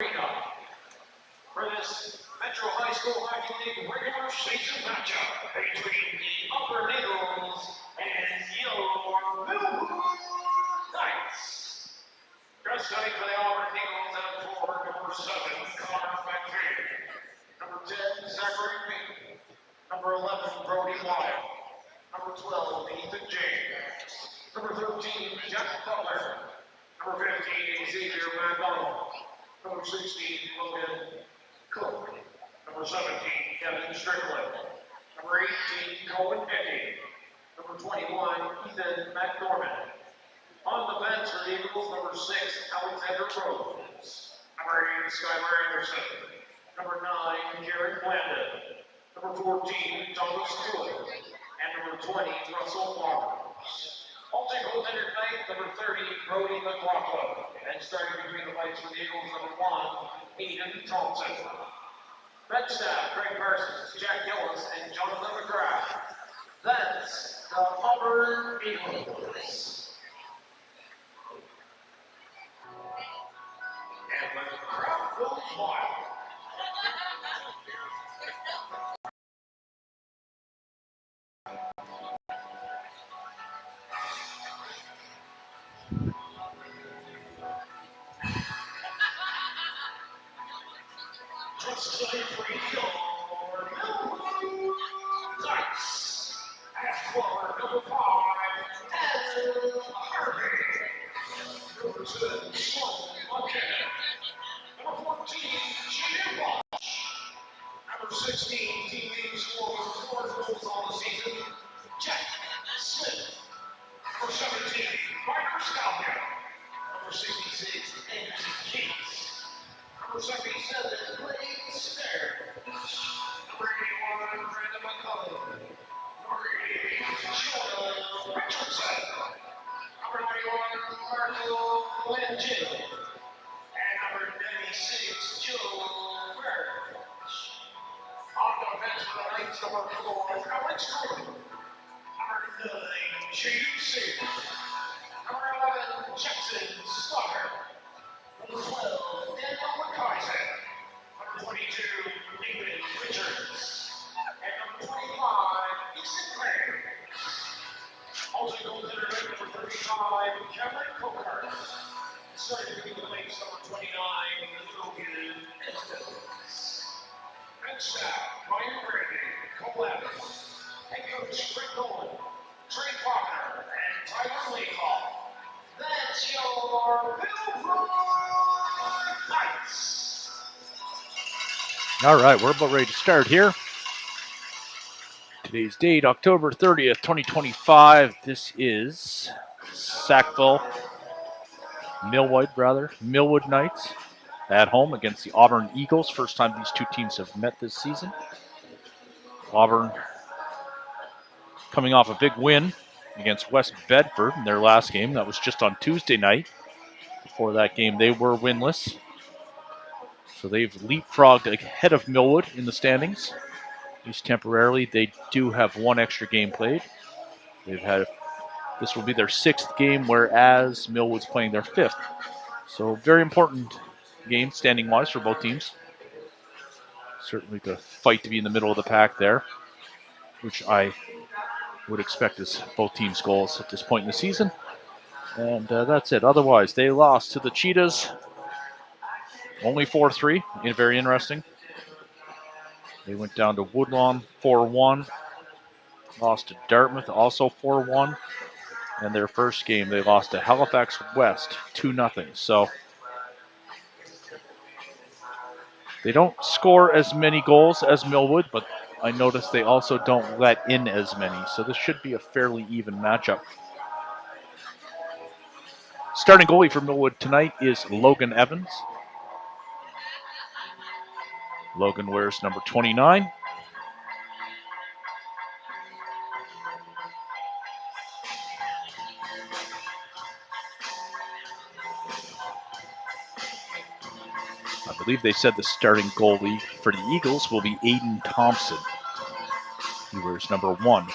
Arena for this Metro High School Hockey League regular season matchup between the Auburn Eagles and your Millwood Knights. Dress cutting for the Auburn Eagles out forward, number 7, Connor McPhee. Number 10, Zachary Payton. Number 11, Brody Wyatt. Number 12, Ethan James. Number 13, Jack Butler. Number 15, Xavier McDonald. Number 16, Logan Cook. Number 17, Kevin Strickland. Number 18, Cohen Eddie. Number 21, Ethan McDormand. On the bench for the Eagles, number 6, Alexander Rose. Number 8, Skylar Anderson. Number 9, Jared Blandon. Number 14, Thomas Stewart. And number 20, Russell Barnes. Also goaltender tonight, number 30, Brody McLaughlin. And starting between the lights for the Eagles, number 1, Aiden Thompson. Bench staff, Craig Parsons, Jack Gillis, and Jonathan McGrath. That's the Auburn Eagles. And the crowd goes wild. Just play for your Millwood Knights. As forward, number 5, Adam Harvey. Number 2, Sean Buchanan. Number 14, Jay Walsh. Number 16, team leading scorer with 4 goals on the season, Jack Smith. Number 17, Ryder Stallion. Number 66, Anderson Keats. Number 77, Blake Stair. Number 81, Brandon McCullough. Number 88, Jonah Richardson. Number 91, Marco Langin. And number 96, Joe Berg. On the bench for the Knights, number 4, Alex Gordon. Number 9, James Sager. Number 11, Jackson Stoddard. Number 12, Daniel McKaiser. Number 22, Nathan Richards. And number 25, Easton Clare. Also goaltender number 35, Kevin Cokart. Starting between the legs, number 29, Logan Edmonds. Bench staff, Ryan Brady, Cole Evans. Head coach, Rick Nolan, Trey Faulkner, and Tyler Laidlaw. That's your Millwood Knights. All right, we're about ready to start here. Today's date, October 30th, 2025. This is Millwood Knights at home against the Auburn Eagles. First time these two teams have met this season. Auburn coming off a big win against West Bedford in their last game. That was just on Tuesday night. Before that game, they were winless. So they've leapfrogged ahead of Millwood in the standings. At least temporarily. They do have one extra game played. This will be their 6th game, whereas Millwood's playing their 5th. So very important game standing-wise for both teams. Certainly to fight to be in the middle of the pack there, which I would expect is both teams' goals at this point in the season. And that's it. Otherwise, they lost to the Cheetahs, only 4-3. Very interesting. They went down to Woodlawn 4-1. Lost to Dartmouth, also 4-1. And their first game, they lost to Halifax West 2-0. So they don't score as many goals as Millwood, but I noticed they also don't let in as many. So this should be a fairly even matchup. Starting goalie for Millwood tonight is Logan Evans. Logan wears number 29. I believe they said the starting goalie for the Eagles will be Aiden Thompson. He wears number 1.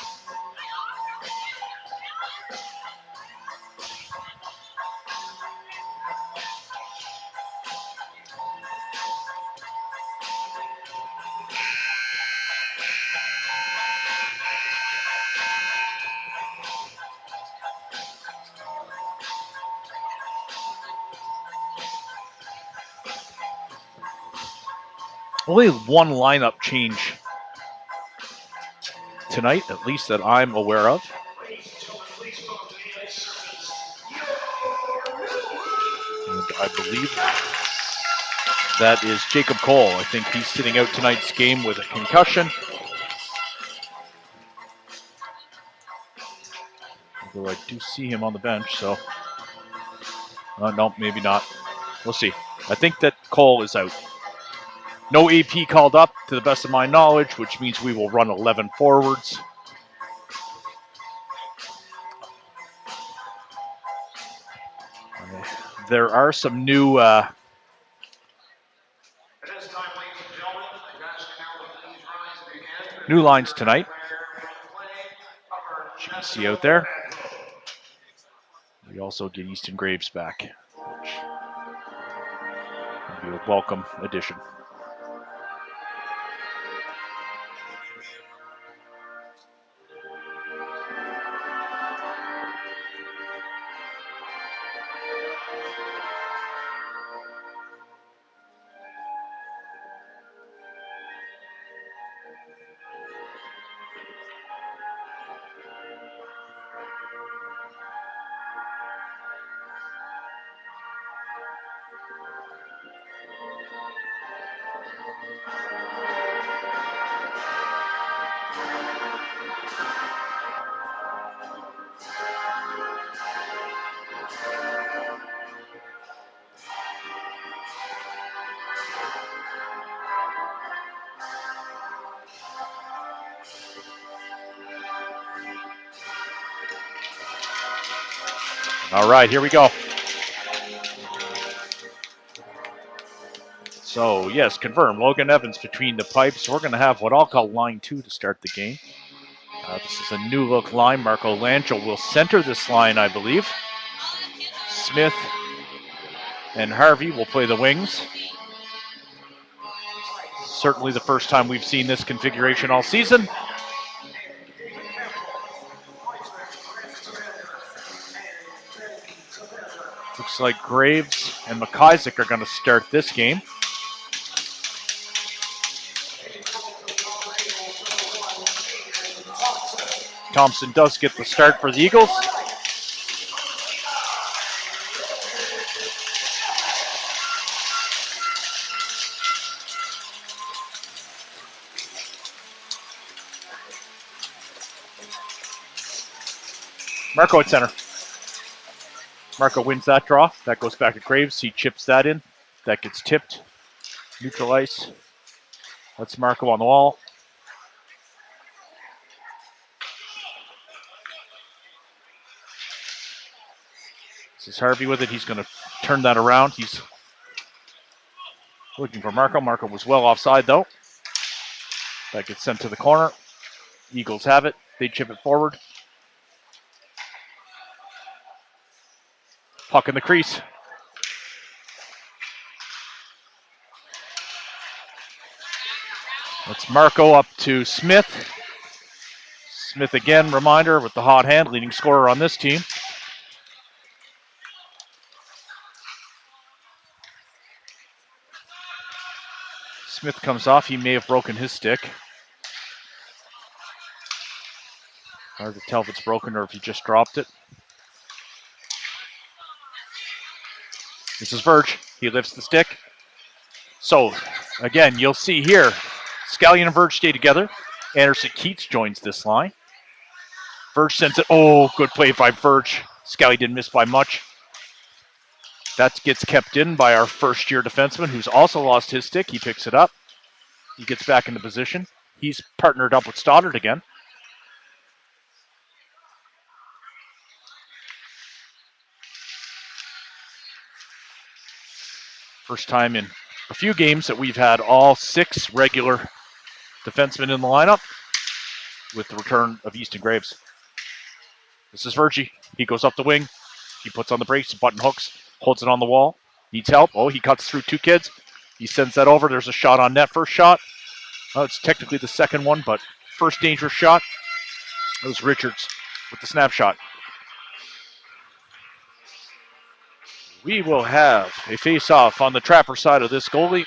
Only one lineup change tonight, at least that I'm aware of. And I believe that is Jacob Cole. I think he's sitting out tonight's game with a concussion. Although I do see him on the bench, so no, maybe not. We'll see. I think that Cole is out. No AP called up, to the best of my knowledge, which means we will run 11 forwards. There are some new lines tonight, as you can see out there. We also get Easton Graves back, which will be a welcome addition. All right, here we go. So, yes, confirm. Logan Evans between the pipes. We're going to have what I'll call line 2 to start the game. This is a new look line. Marco Lancho will center this line, I believe. Smith and Harvey will play the wings. Certainly the first time we've seen this configuration all season. Looks like Graves and McIsaac are going to start this game. Thompson does get the start for the Eagles. Marco at center. Marco wins that draw. That goes back to Graves. He chips that in. That gets tipped. Neutral ice. That's Marco on the wall. This is Harvey with it. He's going to turn that around. He's looking for Marco. Marco was well offside, though. That gets sent to the corner. Eagles have it. They chip it forward. Puck in the crease. That's Marco up to Smith. Smith again, reminder, with the hot hand, leading scorer on this team. Smith comes off. He may have broken his stick. Hard to tell if it's broken or if he just dropped it. This is Verge. He lifts the stick. So, again, you'll see here, Scallion and Verge stay together. Anderson Keats joins this line. Verge sends it. Oh, good play by Verge. Scally didn't miss by much. That gets kept in by our first-year defenseman, who's also lost his stick. He picks it up. He gets back into position. He's partnered up with Stoddard again. First time in a few games that we've had all 6 regular defensemen in the lineup with the return of Easton Graves. This is Virgie. He goes up the wing. He puts on the brakes, button hooks, holds it on the wall. Needs help. Oh, he cuts through 2 kids. He sends that over. There's a shot on net. First shot. Oh, it's technically the second one, but first dangerous shot. It was Richards with the snapshot. We will have a face-off on the Trapper side of this goalie.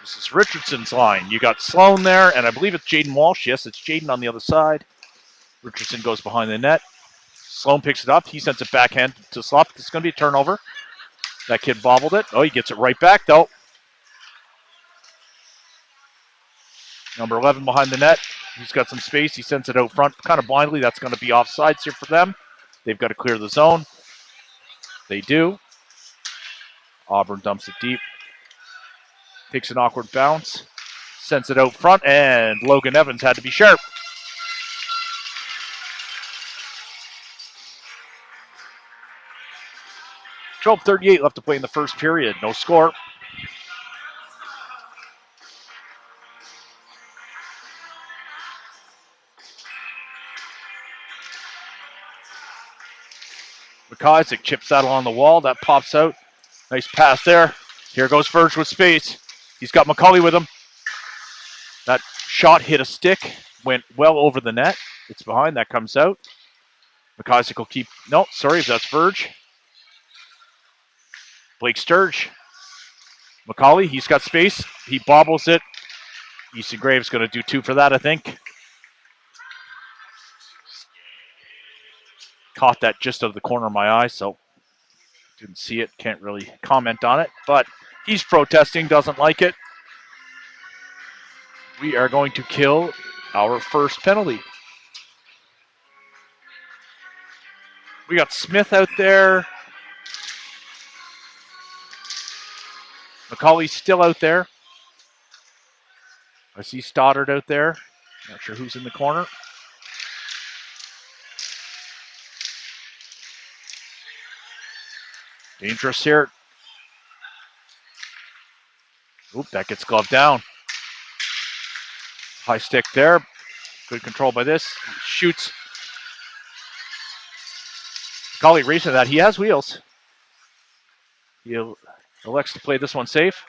This is Richardson's line. You got Sloan there, and I believe it's Jaden Walsh. Yes, it's Jaden on the other side. Richardson goes behind the net. Sloan picks it up. He sends it backhand to Slop. It's going to be a turnover. That kid bobbled it. Oh, he gets it right back, though. Number 11 behind the net. He's got some space. He sends it out front kind of blindly. That's going to be offsides here for them. They've got to clear the zone. They do. Auburn dumps it deep. Takes an awkward bounce. Sends it out front, and Logan Evans had to be sharp. 12:38 left to play in the first period. No score. McIsaac chips that along the wall. That pops out. Nice pass there. Here goes Verge with space. He's got McCauley with him. That shot hit a stick. Went well over the net. It's behind. That comes out. McIsaac will keep... No, sorry, that's Verge. Blake Sturge. McCauley, he's got space. He bobbles it. Easton Graves going to do 2 for that, I think. Caught that just out of the corner of my eye, so didn't see it. Can't really comment on it, but he's protesting, doesn't like it. We are going to kill our first penalty. We got Smith out there. McCauley's still out there. I see Stoddard out there. Not sure who's in the corner. Dangerous here. Oop, that gets gloved down. High stick there. Good control by this. Shoots. McCauley racing that. He has wheels. He elects to play this one safe.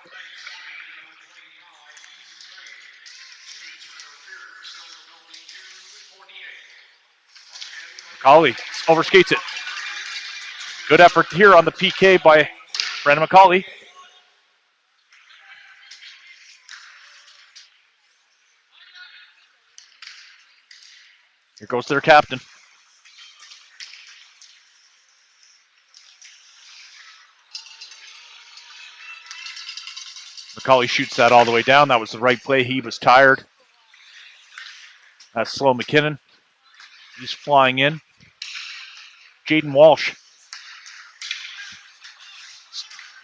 McCauley overskates it. Good effort here on the PK by Brandon McCauley. Here goes their captain. McCauley shoots that all the way down. That was the right play. He was tired. That's Slow McKinnon. He's flying in. Jaden Walsh.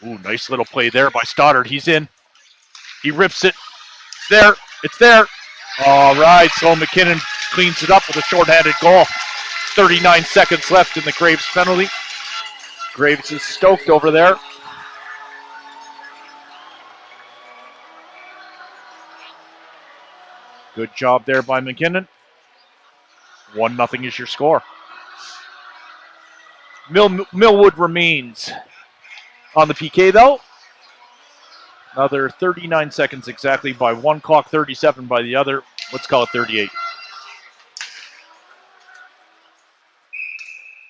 Ooh, nice little play there by Stoddard. He's in. He rips it. It's there. It's there. All right, Slow McKinnon cleans it up with a shorthanded goal. 39 seconds left in the Graves penalty. Graves is stoked over there. Good job there by McKinnon. 1-0 is your score. Millwood remains on the PK, though. Another 39 seconds exactly by one clock, 37 by the other. Let's call it 38.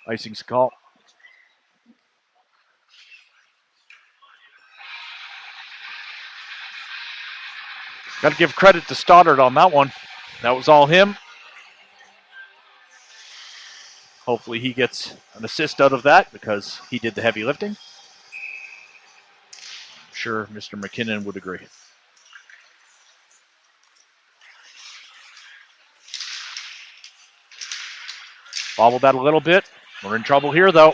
Icing's call. Got to give credit to Stoddard on that one. That was all him. Hopefully he gets an assist out of that because he did the heavy lifting. I'm sure Mr. McKinnon would agree. Bobbled that a little bit. We're in trouble here, though.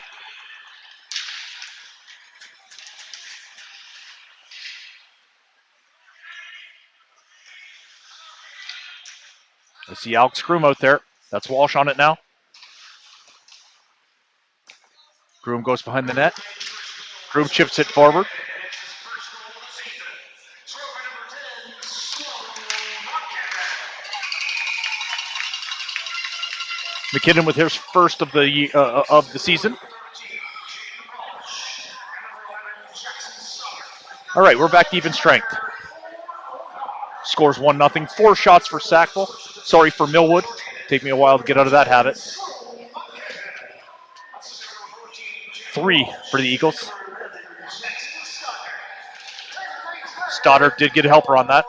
I see Alex Groom out there. That's Walsh on it now. Groom goes behind the net. Groom chips it forward. McKinnon with his first of the season. All right, we're back to even strength. Scores 1-0. 4 shots for Sackville. Sorry for Millwood. Take me a while to get out of that habit. 3 for the Eagles. Stoddard did get a helper on that.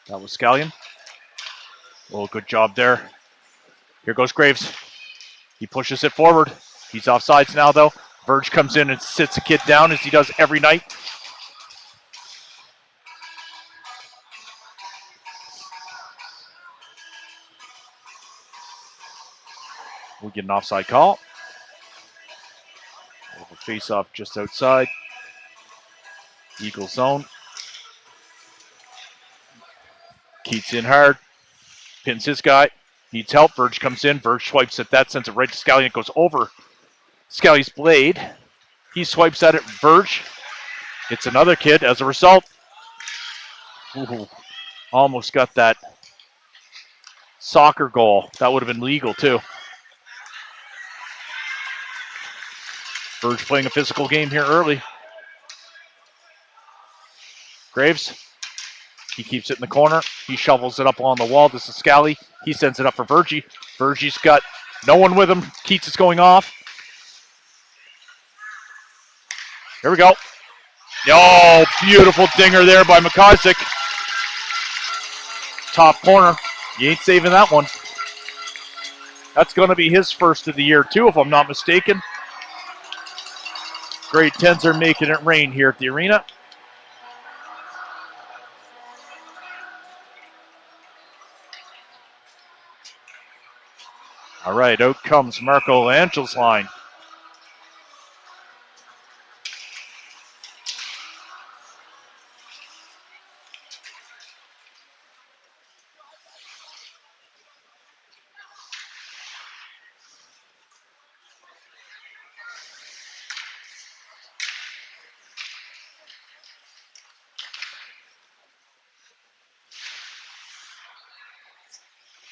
That was Scallion. Oh, good job there. Here goes Graves. He pushes it forward. He's offsides now, though. Verge comes in and sits a kid down, as he does every night. We'll get an offside call. Face off just outside. Eagle zone. Keats in hard. Pins his guy. Needs help. Verge comes in. Verge swipes at that. Sends it right to Scallion. It goes over Scally's blade. He swipes at it. Verge. It's another kid as a result. Ooh, almost got that soccer goal. That would have been legal too. Verge playing a physical game here early. Graves. He keeps it in the corner. He shovels it up along the wall. This is Scally. He sends it up for Vergie. Vergie's got no one with him. Keats is going off. Here we go. Oh, beautiful dinger there by McIsaac. Top corner. You ain't saving that one. That's going to be his first of the year, too, if I'm not mistaken. Grade 10s are making it rain here at the arena. All right, out comes Marco Angel's line.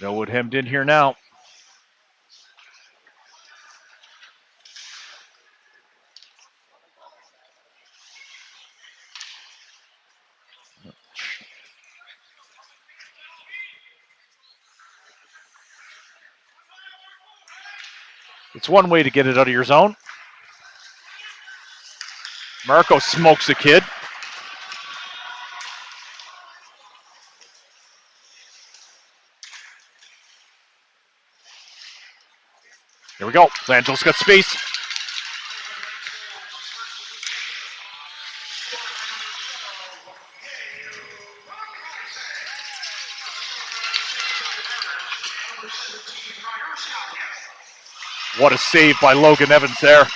Millwood hemmed in here now. It's one way to get it out of your zone. Marco smokes the kid. Here we go. Angel's got space. What a save by Logan Evans there.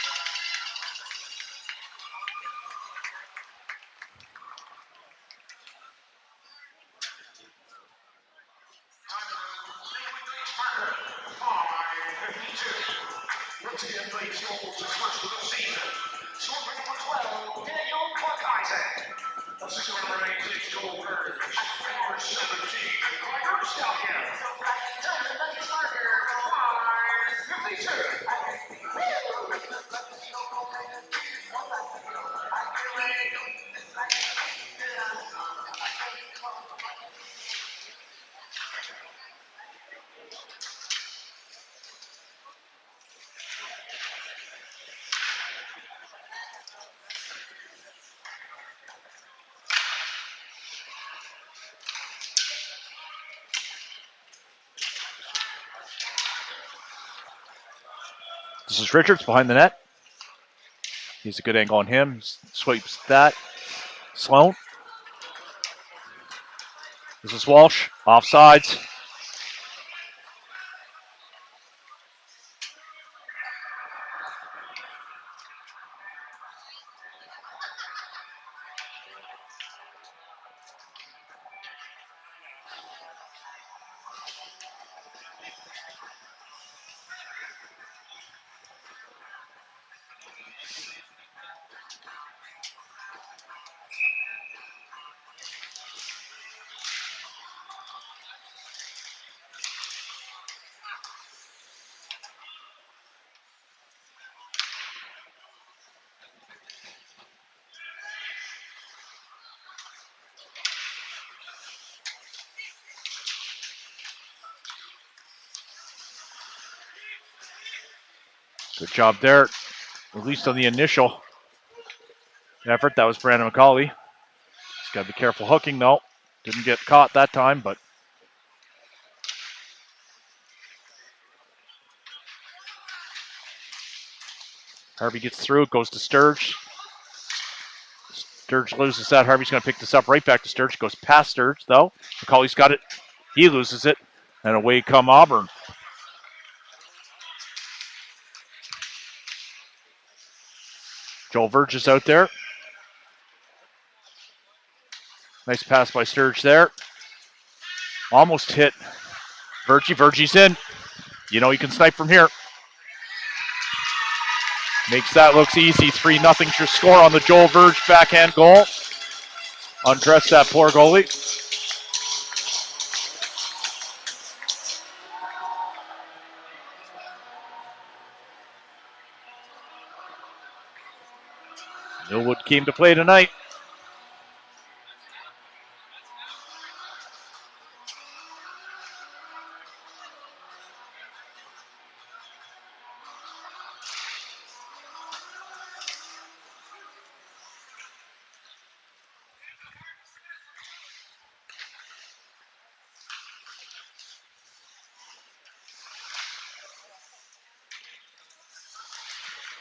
This is Richards behind the net. He's a good angle on him. Swipes that. Sloan. This is Walsh. Offsides. Good job there, at least on the initial. effort. That was Brandon McCauley. He's got to be careful hooking, though. Didn't get caught that time, but Harvey gets through. It goes to Sturge. Sturge loses that. Harvey's going to pick this up right back to Sturge. Goes past Sturge, though. McCauley's got it. He loses it. And away come Auburn. Joel Verge is out there. Nice pass by Sturge there. Almost hit Vergie. Vergie's in. You know he can snipe from here. Makes that look easy. 3-0's your score on the Joel Verge backhand goal. Undress that poor goalie. Millwood came to play tonight.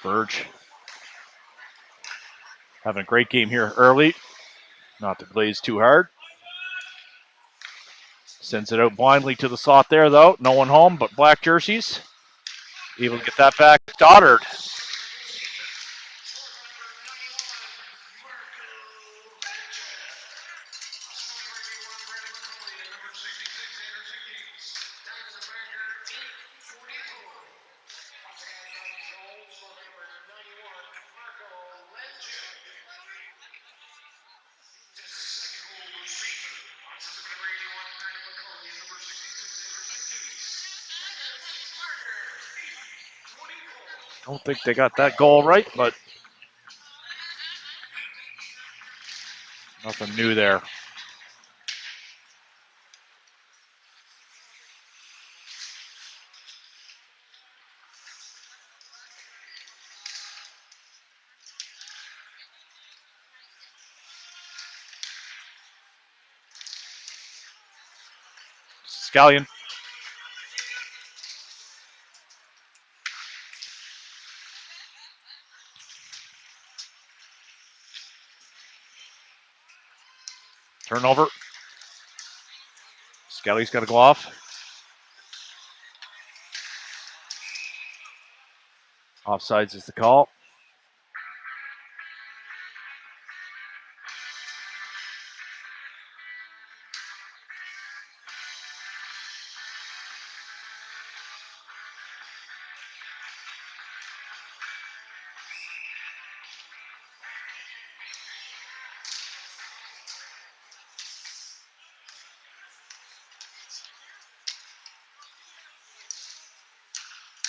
Verge having a great game here early. Not to glaze too hard. Sends it out blindly to the slot there, though. No one home but black jerseys. Able to get that back. Stoddard. Don't think they got that goal right, but nothing new there. Scallion. Turnover. Scally's got to go off. Offsides is the call.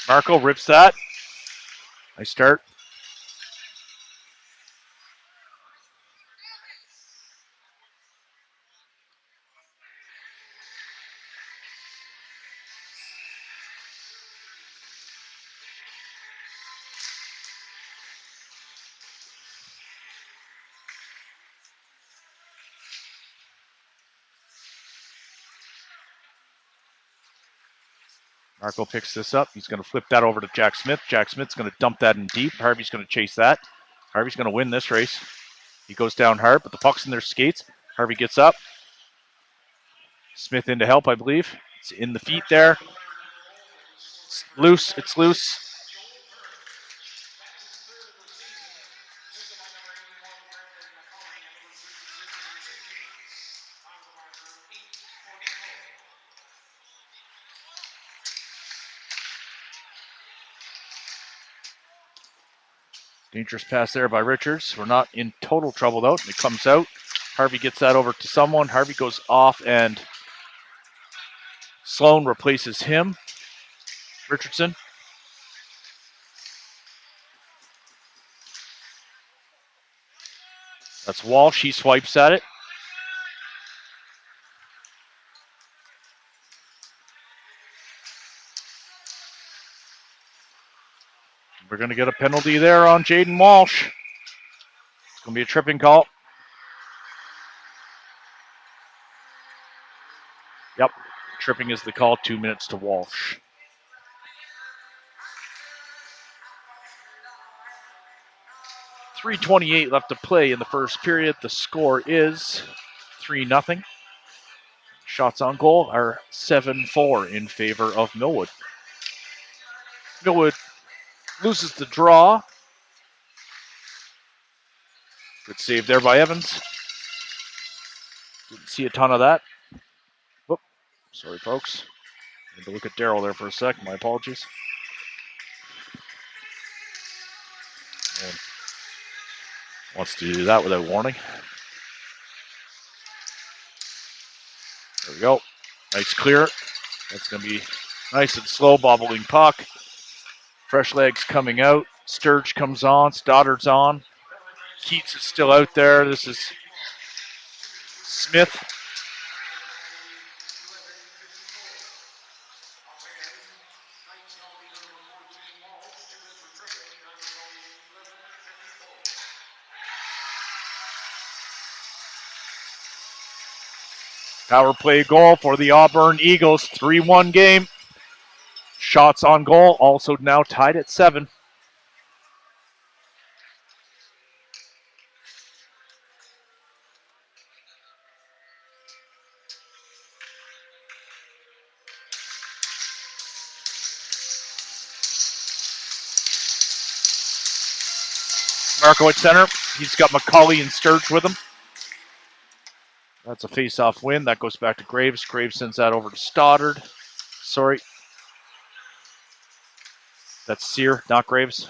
Marco rips that. Nice start. Marco picks this up. He's going to flip that over to Jack Smith. Jack Smith's going to dump that in deep. Harvey's going to chase that. Harvey's going to win this race. He goes down hard, but the puck's in their skates. Harvey gets up. Smith in to help, I believe. It's in the feet there. It's loose. It's loose. Dangerous pass there by Richards. We're not in total trouble, though. It comes out. Harvey gets that over to someone. Harvey goes off, and Sloan replaces him. Richardson. That's Walsh. He swipes at it. We're going to get a penalty there on Jaden Walsh. going to be a tripping call. Yep, tripping is the call. 2 minutes to Walsh. .328 left to play in the first period. The score is 3-0. Shots on goal are 7-4 in favor of Millwood. Millwood loses the draw. Good save there by Evans. Didn't see a ton of that. Whoop. Sorry, folks. I had to look at Daryl there for a sec. My apologies. No one wants to do that without warning. There we go. Nice clear. That's going to be nice and slow, bobbling puck. Fresh legs coming out. Sturge comes on. Stoddard's on. Keats is still out there. This is Smith. Power play goal for the Auburn Eagles. 3-1 game. Shots on goal also now tied at 7. Marco at center. He's got McCauley and Sturge with him. That's a face-off win. That goes back to Graves. Graves sends that over to Stoddard. Sorry. That's Sear, not Graves.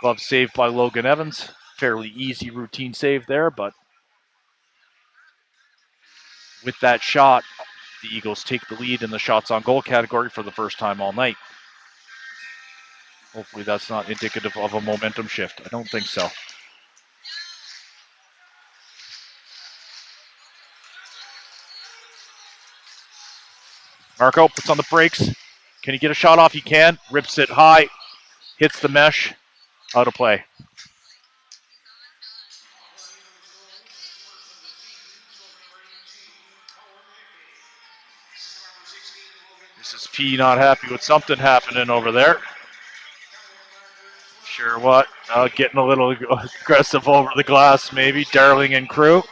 Glove saved by Logan Evans. Fairly easy routine save there, but with that shot, the Eagles take the lead in the shots on goal category for the first time all night. Hopefully that's not indicative of a momentum shift. I don't think so. Marco puts on the brakes. Can he get a shot off? He can. Rips it high. Hits the mesh. Out of play. This is P not happy with something happening over there. Sure what? Getting a little aggressive over the glass maybe. Darling and crew.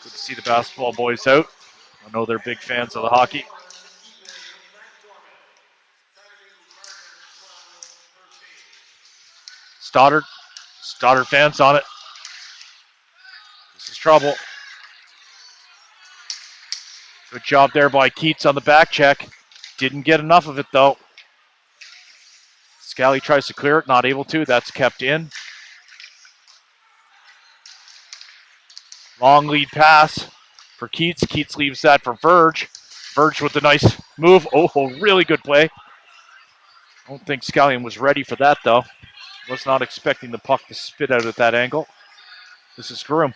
Good to see the basketball boys out. I know they're big fans of the hockey. Stoddard fans on it. This is trouble. Good job there by Keats on the back check. Didn't get enough of it though. Scally tries to clear it, not able to. That's kept in. Long lead pass for Keats. Keats leaves that for Verge. Verge with a nice move. Oh, really good play. I don't think Scallion was ready for that though. Was not expecting the puck to spit out at that angle. This is Groom.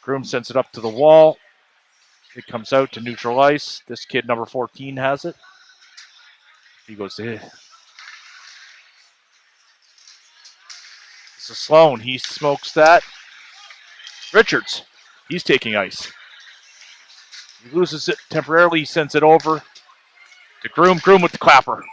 Groom sends it up to the wall. It comes out to neutral ice. This kid, number 14, has it. He goes to hit. This is Sloan. He smokes that. Richards. He's taking ice. He loses it temporarily. He sends it over to Groom. Groom with the clapper.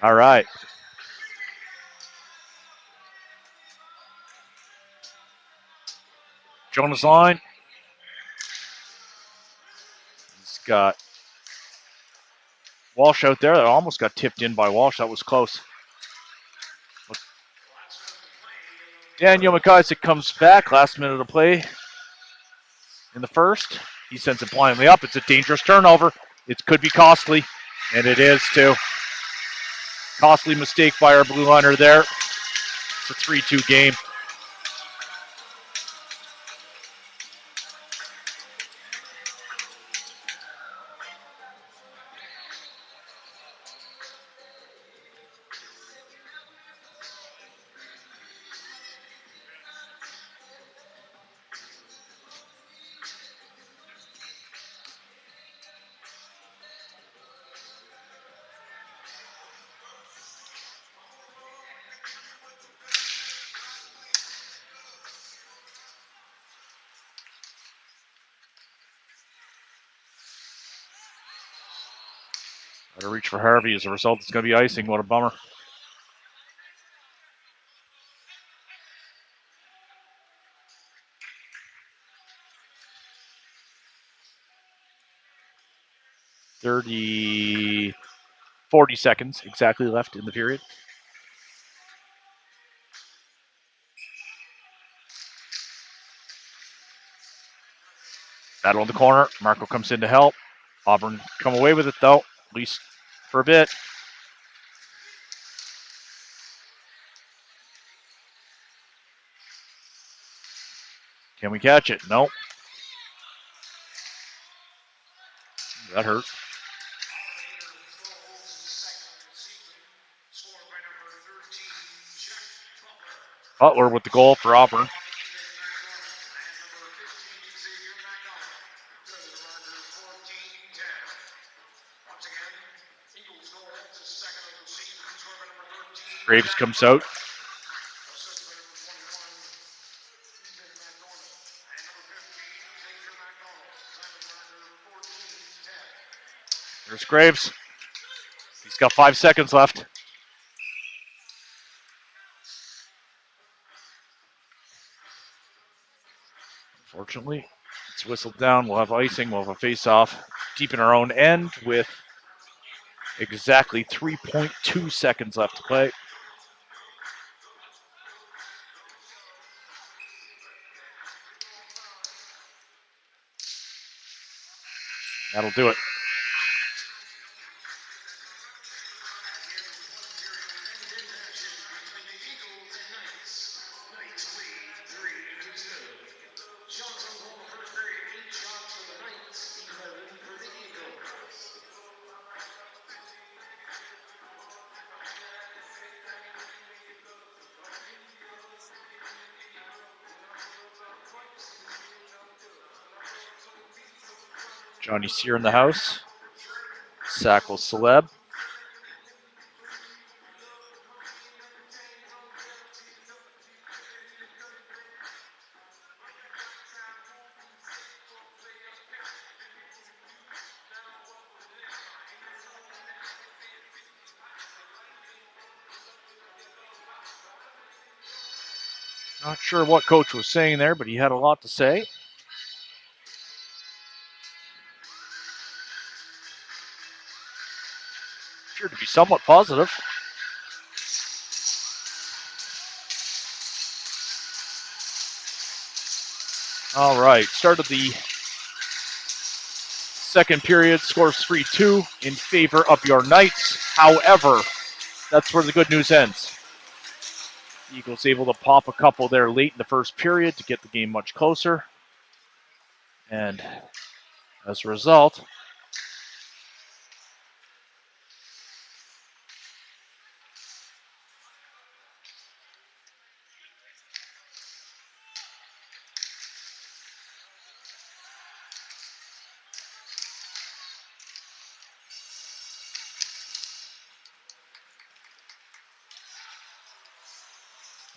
All right. Jonas line. He's got Walsh out there. That almost got tipped in by Walsh. That was close. Daniel McIsaac comes back. Last minute of play in the first. He sends it blindly up. It's a dangerous turnover. It could be costly, and it is too. Costly mistake by our blue liner there. It's a 3-2 game. Better reach for Harvey. As a result, it's going to be icing. What a bummer. .40 seconds exactly left in the period. Battle in the corner. Marco comes in to help. Auburn come away with it, though, at least for a bit. Can we catch it? No. That hurt. Butler with the goal for Auburn. Graves comes out. There's Graves. He's got 5 seconds left. Fortunately, it's whistled down. We'll have icing. We'll have a face-off deep in our own end with exactly 3.2 seconds left to play. That'll do it. Johnny Sear in the house. Sackle Celeb. Not sure what coach was saying there, but he had a lot to say. Appeared to be somewhat positive. All right, start of the second period, scores 3-2 in favor of your Knights. However, that's where the good news ends. Eagles able to pop a couple there late in the first period to get the game much closer. And as a result,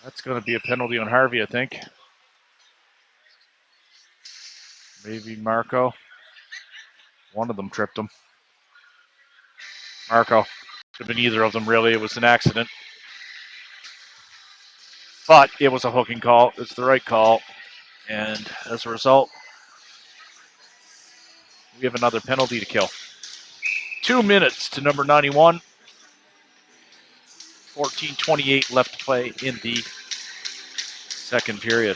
that's going to be a penalty on Harvey, I think. Maybe Marco. One of them tripped him. Marco. Could have been either of them, really. It was an accident. But it was a hooking call. It's the right call. And as a result, we have another penalty to kill. 2 minutes to number 91. 14:28 left to play in the second period.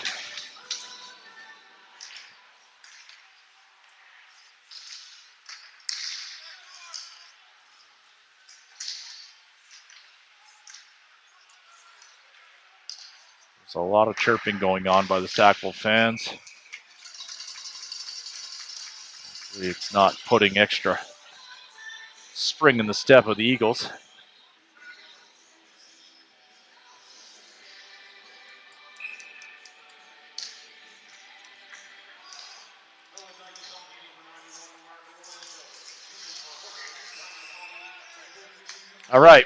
There's a lot of chirping going on by the Sackville fans. It's not putting extra spring in the step of the Eagles. All right.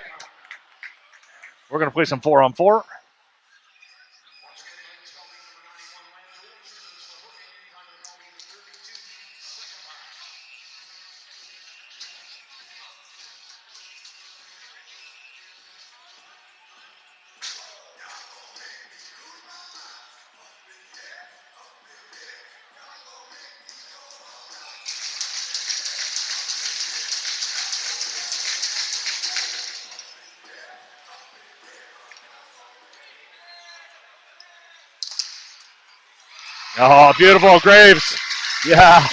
We're going to play some 4-on-4. Oh, beautiful, Graves. Yeah.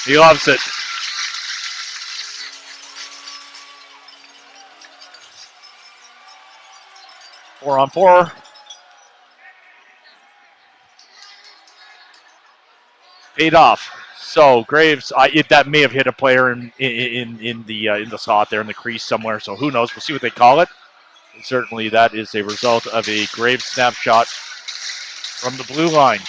He loves it. Four on four. Paid off. So Graves, that may have hit a player in the slot there in the crease somewhere. So who knows? We'll see what they call it. And certainly, that is a result of a Graves snapshot from the blue line.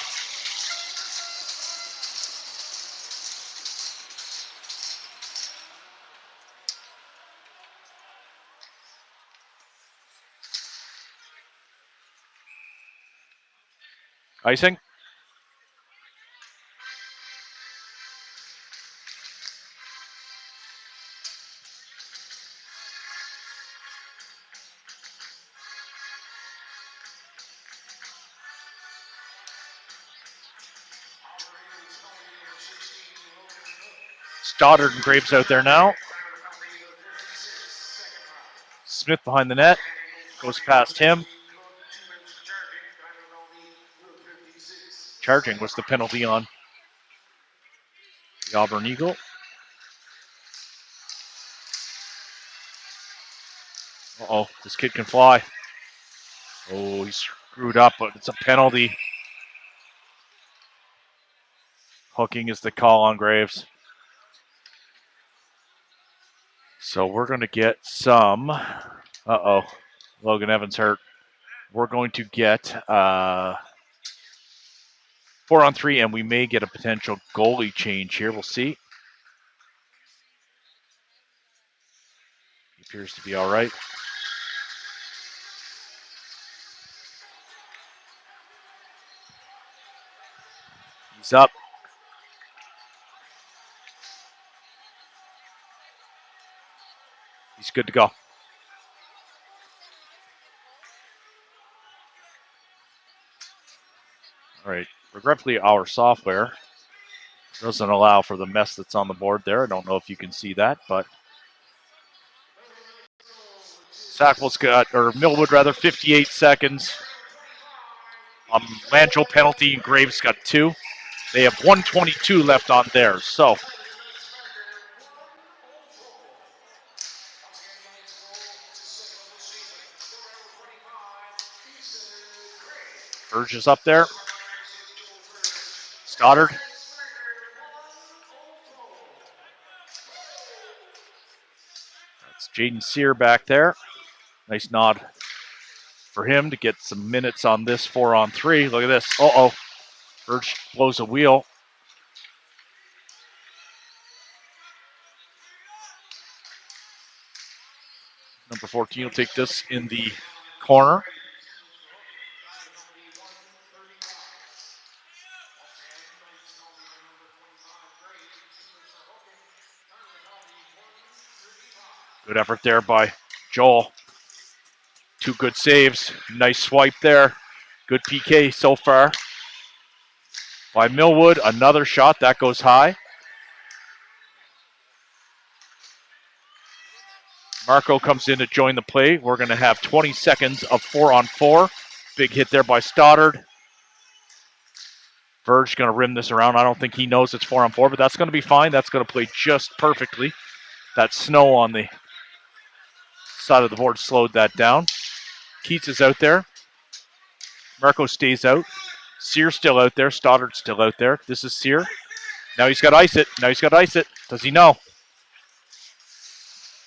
Icing. Stoddard and Graves out there now. Smith behind the net. Goes past him. Charging was the penalty on the Auburn Eagle. Uh-oh, this kid can fly. Oh, he's screwed up, but it's a penalty. Hooking is the call on Graves. So we're going to get some. Uh-oh, Logan Evans hurt. We're going to get 4-on-3, and we may get a potential goalie change here. We'll see. He appears to be all right. He's up. He's good to go. All right. Regretfully, our software doesn't allow for the mess that's on the board there. I don't know if you can see that, but Millwood rather, 58 seconds. Langell penalty, and Graves got 2. They have 1:22 left on theirs. So Burge is up there. Stoddard. That's Jaden Sear back there. Nice nod for him to get some minutes on this 4-on-3. Look at this. Uh-oh. Burge blows a wheel. Number 14 will take this in the corner. Good effort there by Joel. 2 good saves. Nice swipe there. Good PK so far by Millwood. Another shot. That goes high. Marco comes in to join the play. We're going to have 20 seconds of 4-on-4. Big hit there by Stoddard. Verge going to rim this around. I don't think he knows it's 4-on-4, but that's going to be fine. That's going to play just perfectly. That snow on the side of the board slowed that down. Keats is out there. Marco stays out. Sear's still out there. Stoddard's still out there. This is Sear. Now he's got to ice it. Does he know?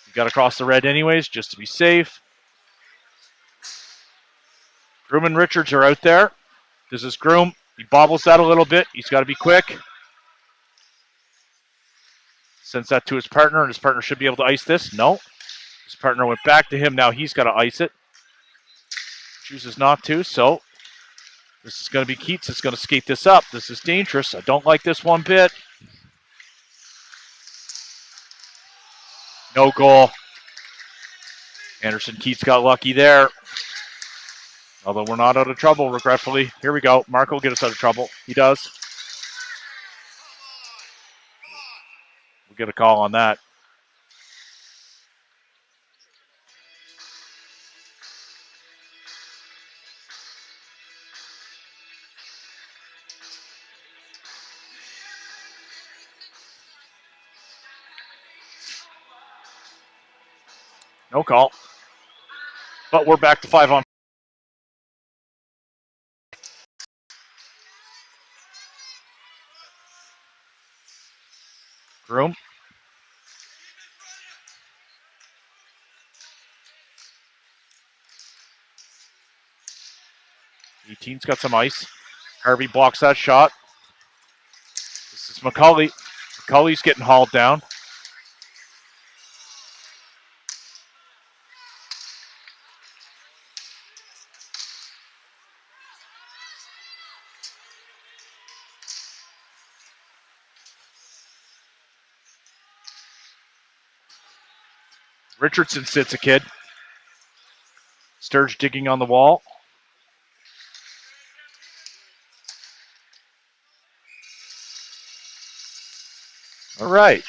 He got to cross the red anyways, just to be safe. Groom and Richards are out there. This is Groom. He bobbles that a little bit. He's got to be quick. Sends that to his partner, and his partner should be able to ice this. No. His partner went back to him. Now he's got to ice it. Chooses not to, so this is going to be Keats. It's going to skate this up. This is dangerous. I don't like this one bit. No goal. Anderson Keats got lucky there. Although we're not out of trouble, regretfully. Here we go. Marco will get us out of trouble. He does. We'll get a call on that. No call. But we're back to 5 on. Groom. 18's got some ice. Harvey blocks that shot. This is McCauley. McCauley's getting hauled down. Richardson sits a kid. Sturge digging on the wall. All right.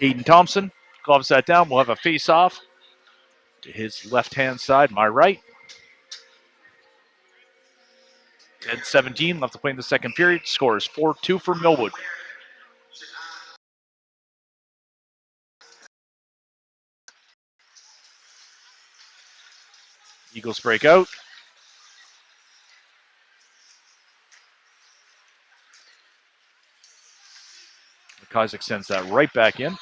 Aiden Thompson gloves that down. We'll have a face-off to his left-hand side, my right. 10-17 left to play in the second period. Score is 4-2 for Millwood. Eagles break out. McIsaac sends that right back in.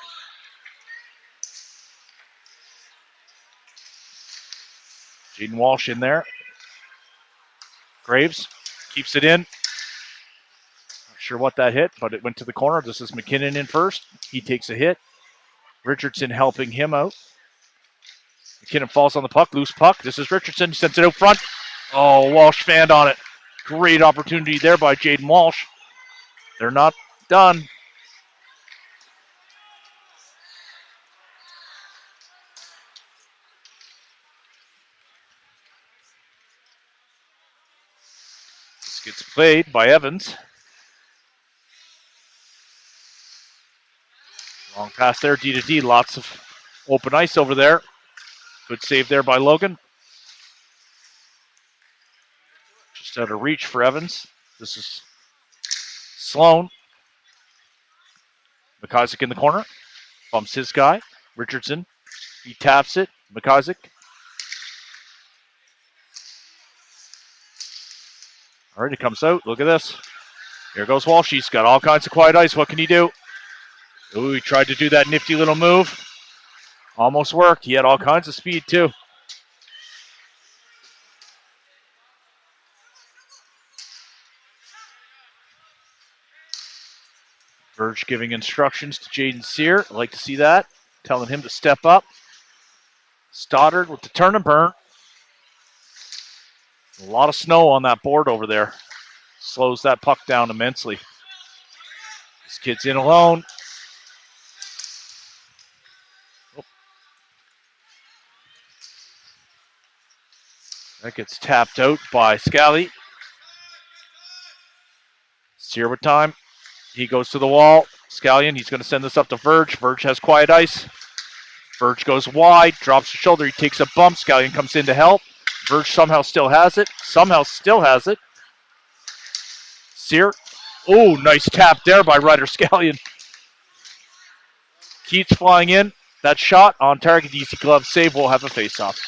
Jaden Walsh in there. Graves keeps it in. Not sure what that hit, but it went to the corner. This is McKinnon in first. He takes a hit. Richardson helping him out. McKinnon falls on the puck. Loose puck. This is Richardson. Sends it out front. Oh, Walsh fanned on it. Great opportunity there by Jaden Walsh. They're not done. This gets played by Evans. Long pass there, D to D. Lots of open ice over there. Good save there by Logan. Just out of reach for Evans. This is Sloan. McIsaac in the corner. Bumps his guy. Richardson. He taps it. McIsaac. All right, it comes out. Look at this. Here goes Walsh. He's got all kinds of quiet ice. What can he do? Ooh, he tried to do that nifty little move. Almost worked. He had all kinds of speed, too. Verge giving instructions to Jaden Sear. I'd like to see that. Telling him to step up. Stoddard with the turn and burn. A lot of snow on that board over there. Slows that puck down immensely. This kid's in alone. Oh. That gets tapped out by Scally. Sear with time. He goes to the wall. Scallion, he's going to send this up to Verge. Verge has quiet ice. Verge goes wide, drops the shoulder. He takes a bump. Scallion comes in to help. Verge somehow still has it. Sear. Oh, nice tap there by Ryder Scallion. Keats flying in. That shot on target. Easy glove save. We'll have a face-off.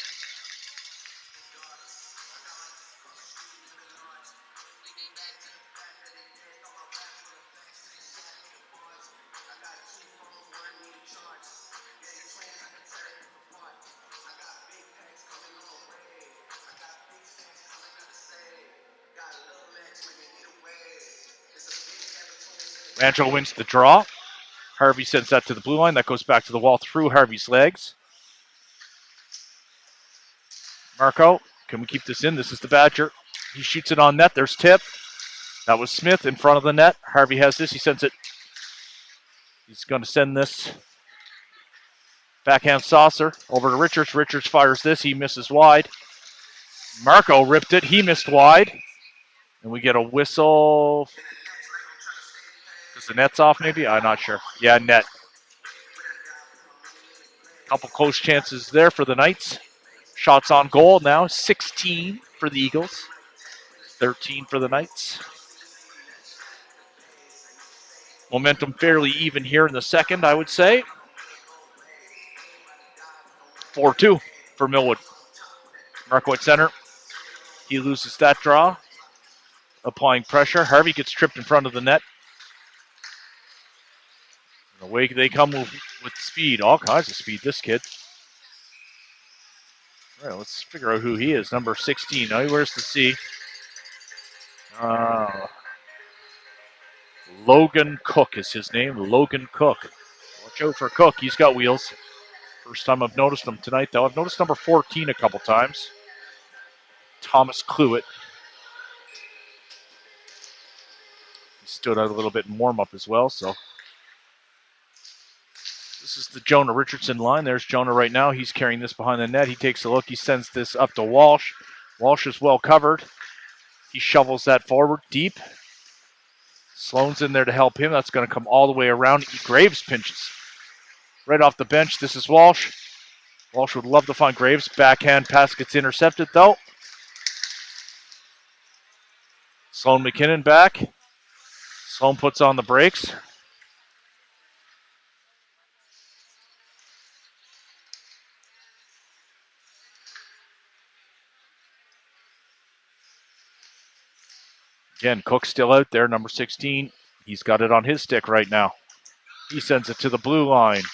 Rancho wins the draw. Harvey sends that to the blue line. That goes back to the wall through Harvey's legs. Marco, can we keep this in? This is the Badger. He shoots it on net. There's tip. That was Smith in front of the net. Harvey has this. He sends it. He's going to send this backhand saucer over to Richards. Richards fires this. He misses wide. Marco ripped it. He missed wide. And we get a whistle. Is the net's off maybe? I'm not sure. Yeah, net. Couple close chances there for the Knights. Shots on goal now. 16 for the Eagles. 13 for the Knights. Momentum fairly even here in the second, I would say. 4-2 for Millwood. Marco at center. He loses that draw. Applying pressure. Harvey gets tripped in front of the net. And away they come with speed. All kinds of speed, this kid. All right, let's figure out who he is. Number 16. Now he wears the C. Logan Cook is his name. Logan Cook. Watch out for Cook. He's got wheels. First time I've noticed him tonight, though. I've noticed number 14 a couple times. Thomas Cluett. He stood out a little bit in warm-up as well, so. This is the Jonah Richardson line. There's Jonah right now. He's carrying this behind the net. He takes a look. He sends this up to Walsh. Walsh is well covered. He shovels that forward deep. Sloan's in there to help him. That's going to come all the way around. Graves pinches. Right off the bench, this is Walsh. Walsh would love to find Graves. Backhand pass gets intercepted, though. Sloan McKinnon back. Sloan puts on the brakes. Again, Cook's still out there, number 16. He's got it on his stick right now. He sends it to the blue line.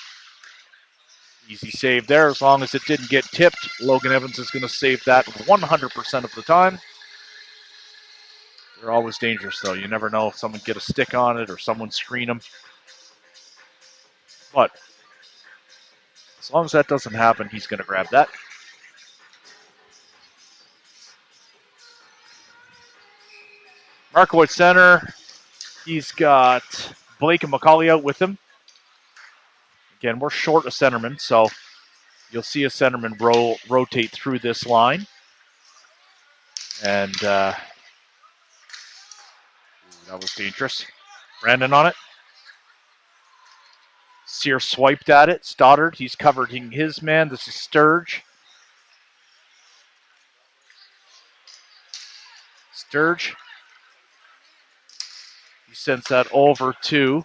Easy save there as long as it didn't get tipped. Logan Evans is going to save that 100% of the time. They're always dangerous, though. You never know if someone get a stick on it or someone screen them. But as long as that doesn't happen, he's going to grab that. Marco at center. He's got Blake and McCauley out with him. Again, we're short a centerman, so you'll see a centerman rotate through this line. And that was dangerous. Brandon on it. Sear swiped at it. Stoddard, he's covering his man. This is Sturge. Sturge. He sends that over to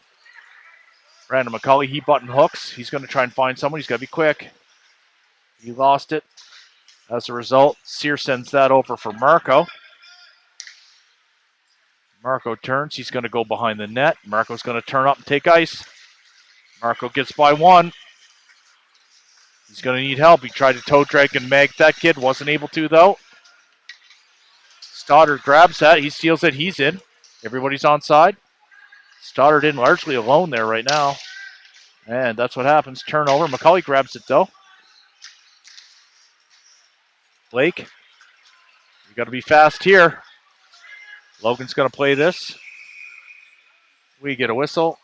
Brandon McCauley. He button hooks. He's going to try and find someone. He's got to be quick. He lost it. As a result, Sear sends that over for Marco. Marco turns. He's going to go behind the net. Marco's going to turn up and take ice. Marco gets by one. He's going to need help. He tried to toe drag and mag that kid. Wasn't able to, though. Stoddard grabs that. He steals it. He's in. Everybody's on side. Stoddard in largely alone there right now. And that's what happens. Turnover. McCauley grabs it, though. Blake. You got to be fast here. Logan's going to play this. We get a whistle.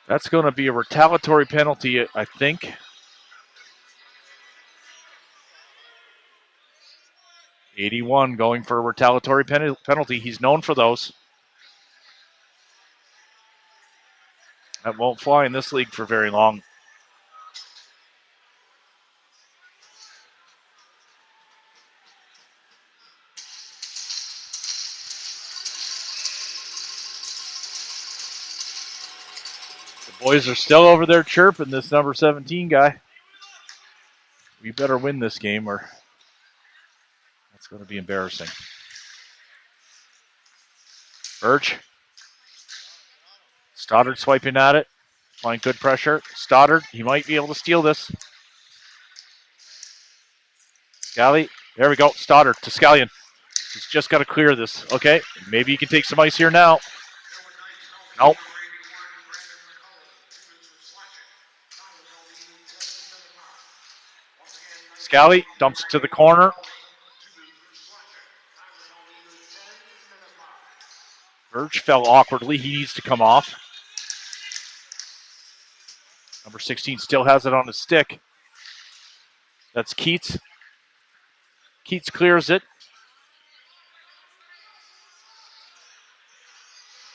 That's going to be a retaliatory penalty, I think. '81 going for a retaliatory penalty. He's known for those. That won't fly in this league for very long. The boys are still over there chirping this number 17 guy. We better win this game or that's going to be embarrassing. Birch. Stoddard swiping at it. Applying good pressure. Stoddard, he might be able to steal this. Scally. There we go. Stoddard to Scallion. He's just got to clear this. Okay. Maybe he can take some ice here now. Nope. Scally dumps it to the corner. Birch fell awkwardly. He needs to come off. Number 16 still has it on his stick. That's Keats. Keats clears it.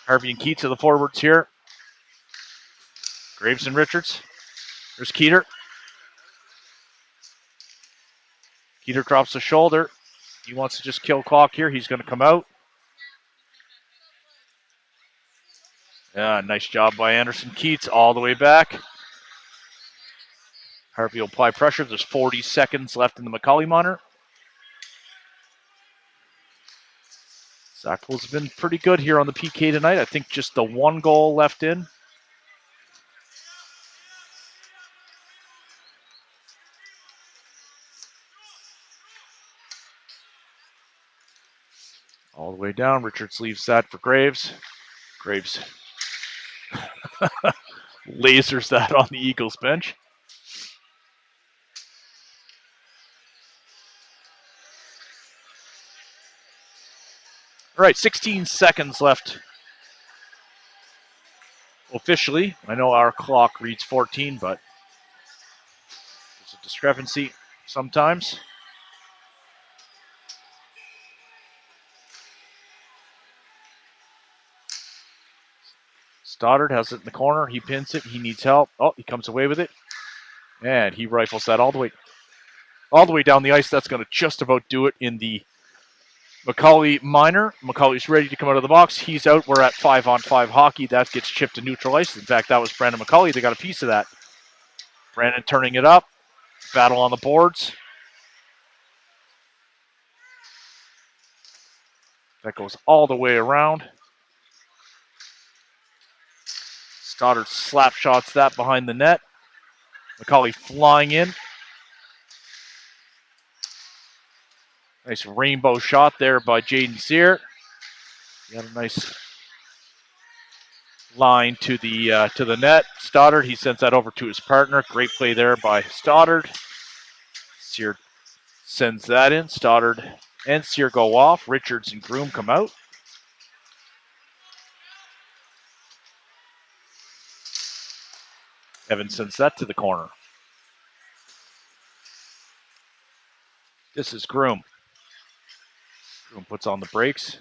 Harvey and Keats are the forwards here. Graves and Richards. There's Keeter. Keeter drops the shoulder. He wants to just kill clock here. He's going to come out. Yeah, nice job by Anderson Keats all the way back. Harvey will apply pressure. There's 40 seconds left in the McCauley monitor. Sackville's been pretty good here on the PK tonight. I think just the one goal left in. All the way down. Richards leaves that for Graves. Graves lasers that on the Eagles bench. All right, 16 seconds left officially. I know our clock reads 14, but there's a discrepancy sometimes. Stoddard has it in the corner. He pins it. He needs help. Oh, he comes away with it. And he rifles that all the way down the ice. That's going to just about do it in the McCauley minor. McCauley's ready to come out of the box. He's out. We're at 5-on-5 hockey. That gets chipped to neutral ice. In fact, that was Brandon McCauley. They got a piece of that. Brandon turning it up. Battle on the boards. That goes all the way around. Stoddard slap shots that behind the net. McCauley flying in. Nice rainbow shot there by Jaden Sear. He had a nice line to the net. Stoddard, he sends that over to his partner. Great play there by Stoddard. Sear sends that in. Stoddard and Sear go off. Richards and Groom come out. Evans sends that to the corner. This is Groom. Groom puts on the brakes.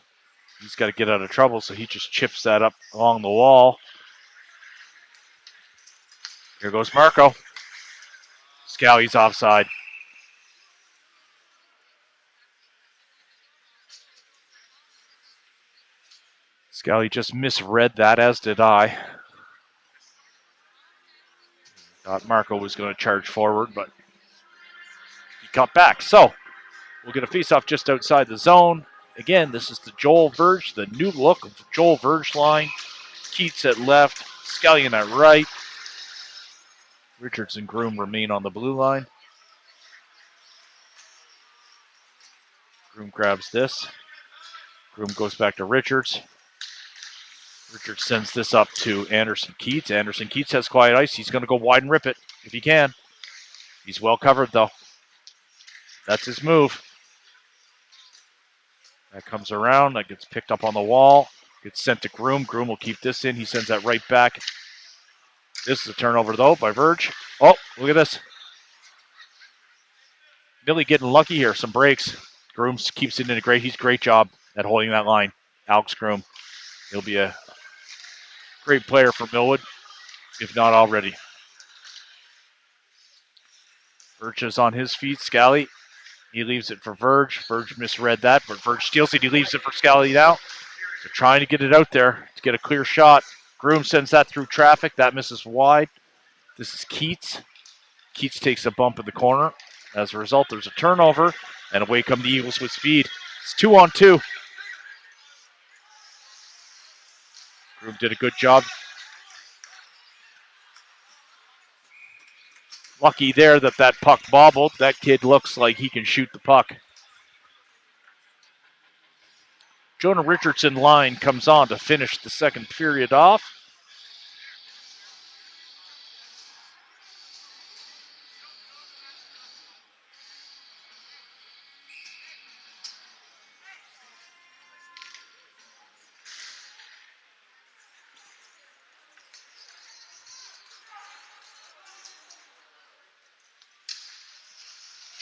He's got to get out of trouble, so he just chips that up along the wall. Here goes Marco. Scally's offside. Scally just misread that, as did I. Thought Marco was going to charge forward, but he cut back. So we'll get a faceoff just outside the zone. Again, this is the Joel Verge, the new look of the Joel Verge line. Keats at left, Scallion at right. Richards and Groom remain on the blue line. Groom grabs this. Groom goes back to Richards. Richards sends this up to Anderson Keats. Anderson Keats has quiet ice. He's going to go wide and rip it if he can. He's well covered, though. That's his move. That comes around. That gets picked up on the wall. Gets sent to Groom. Groom will keep this in. He sends that right back. This is a turnover, though, by Verge. Oh, look at this. Billy getting lucky here. Some breaks. Groom keeps it in He's great job at holding that line. Alex Groom. He'll be a great player for Millwood, if not already. Verge is on his feet. Scally, he leaves it for Verge. Verge misread that, but Verge steals it. He leaves it for Scally now. They're trying to get it out there to get a clear shot. Groom sends that through traffic. That misses wide. This is Keats. Keats takes a bump in the corner. As a result, there's a turnover, and away come the Eagles with speed. It's 2-on-2. Groom did a good job. Lucky there that puck bobbled. That kid looks like he can shoot the puck. Jonah Richardson line comes on to finish the second period off.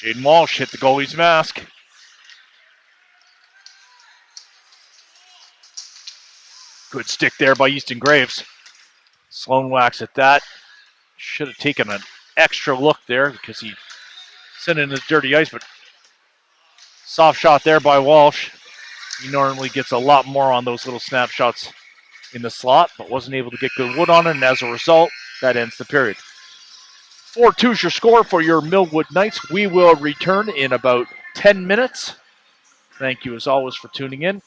Jaden Walsh hit the goalie's mask. Good stick there by Easton Graves. Sloan whacks at that. Should have taken an extra look there because he sent it in the dirty ice, but Soft shot there by Walsh. He normally gets a lot more on those little snapshots in the slot, but wasn't able to get good wood on it, and as a result, that ends the period. 4-2 is your score for your Millwood Knights. We will return in about 10 minutes. Thank you, as always, for tuning in.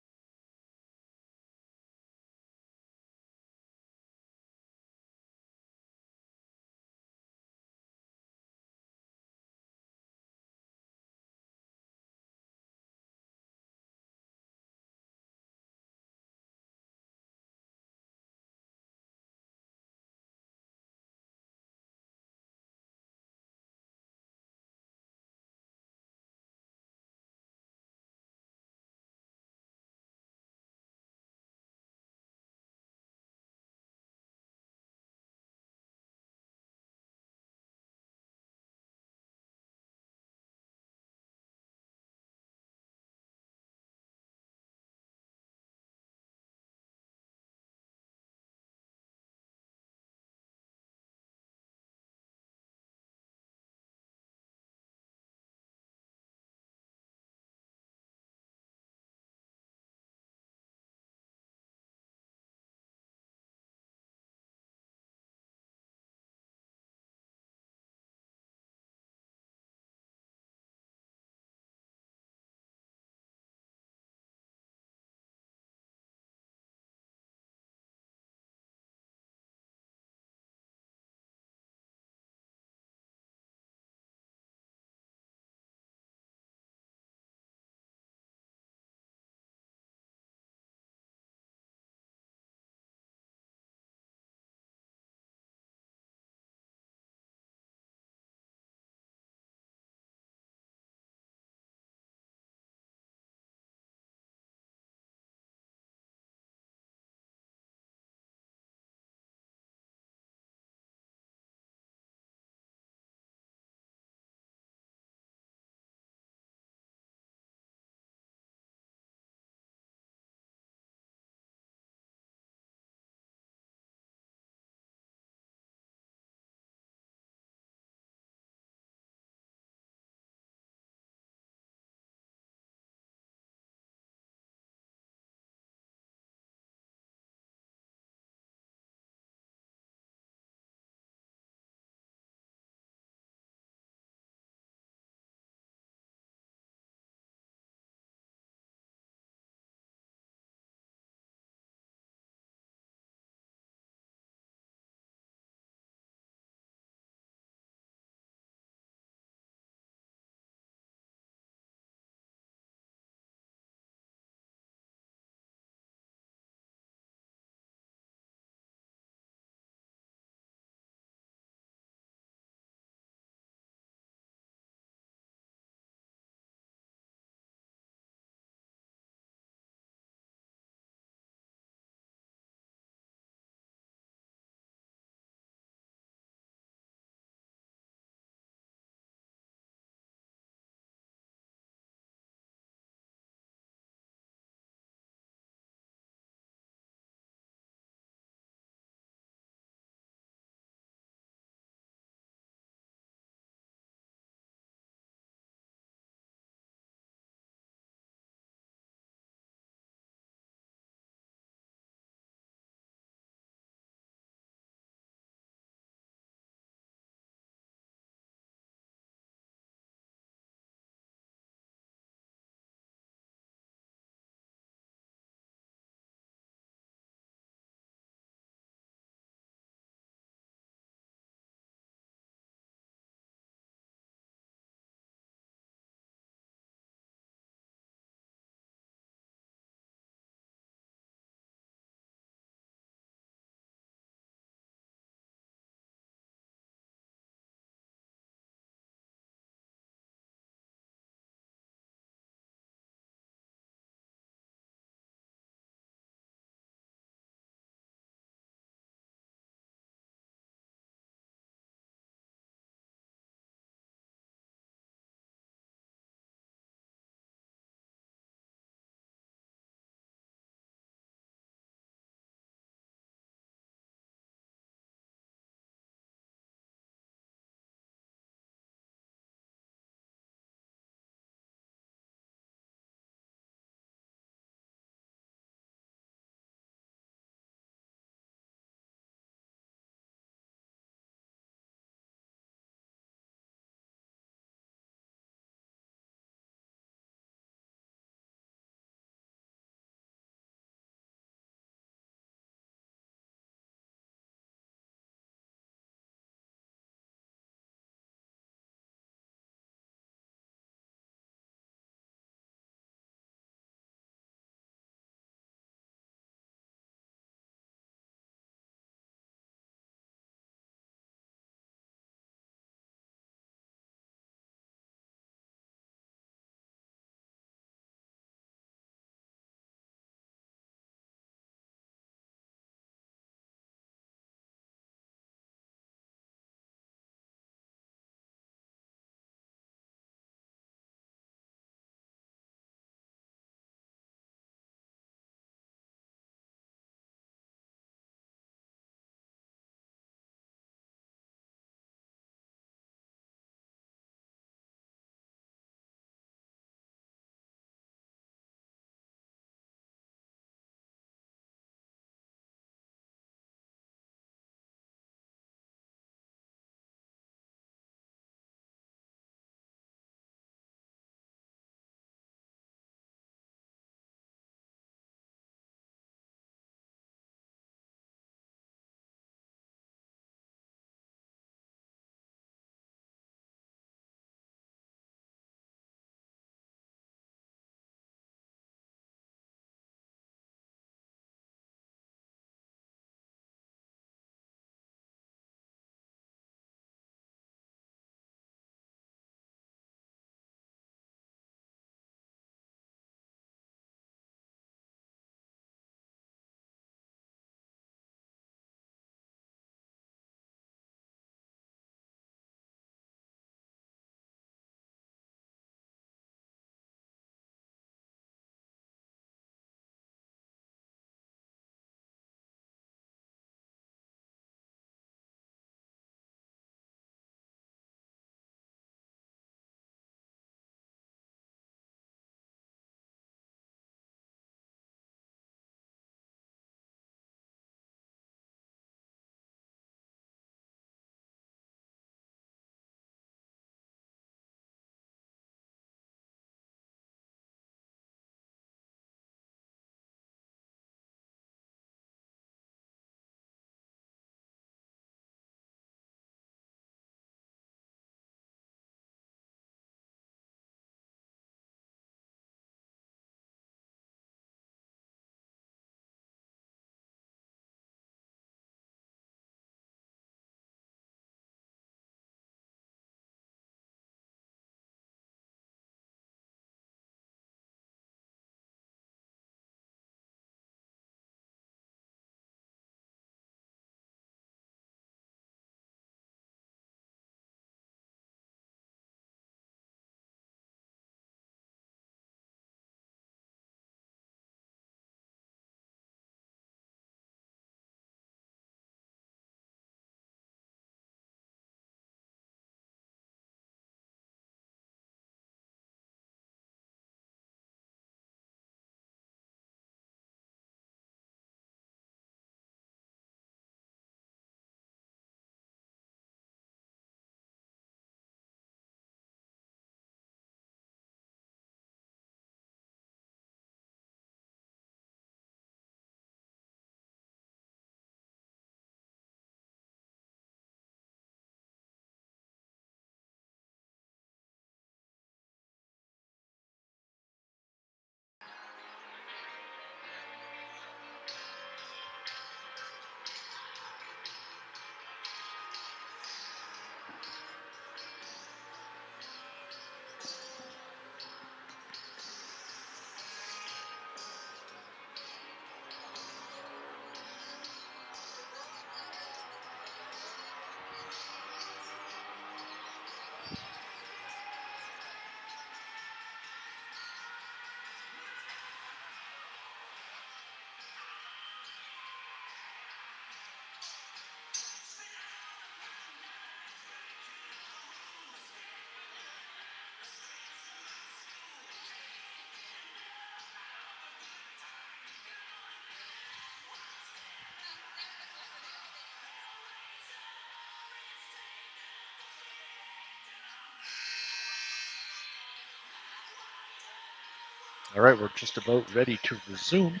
All right, we're just about ready to resume.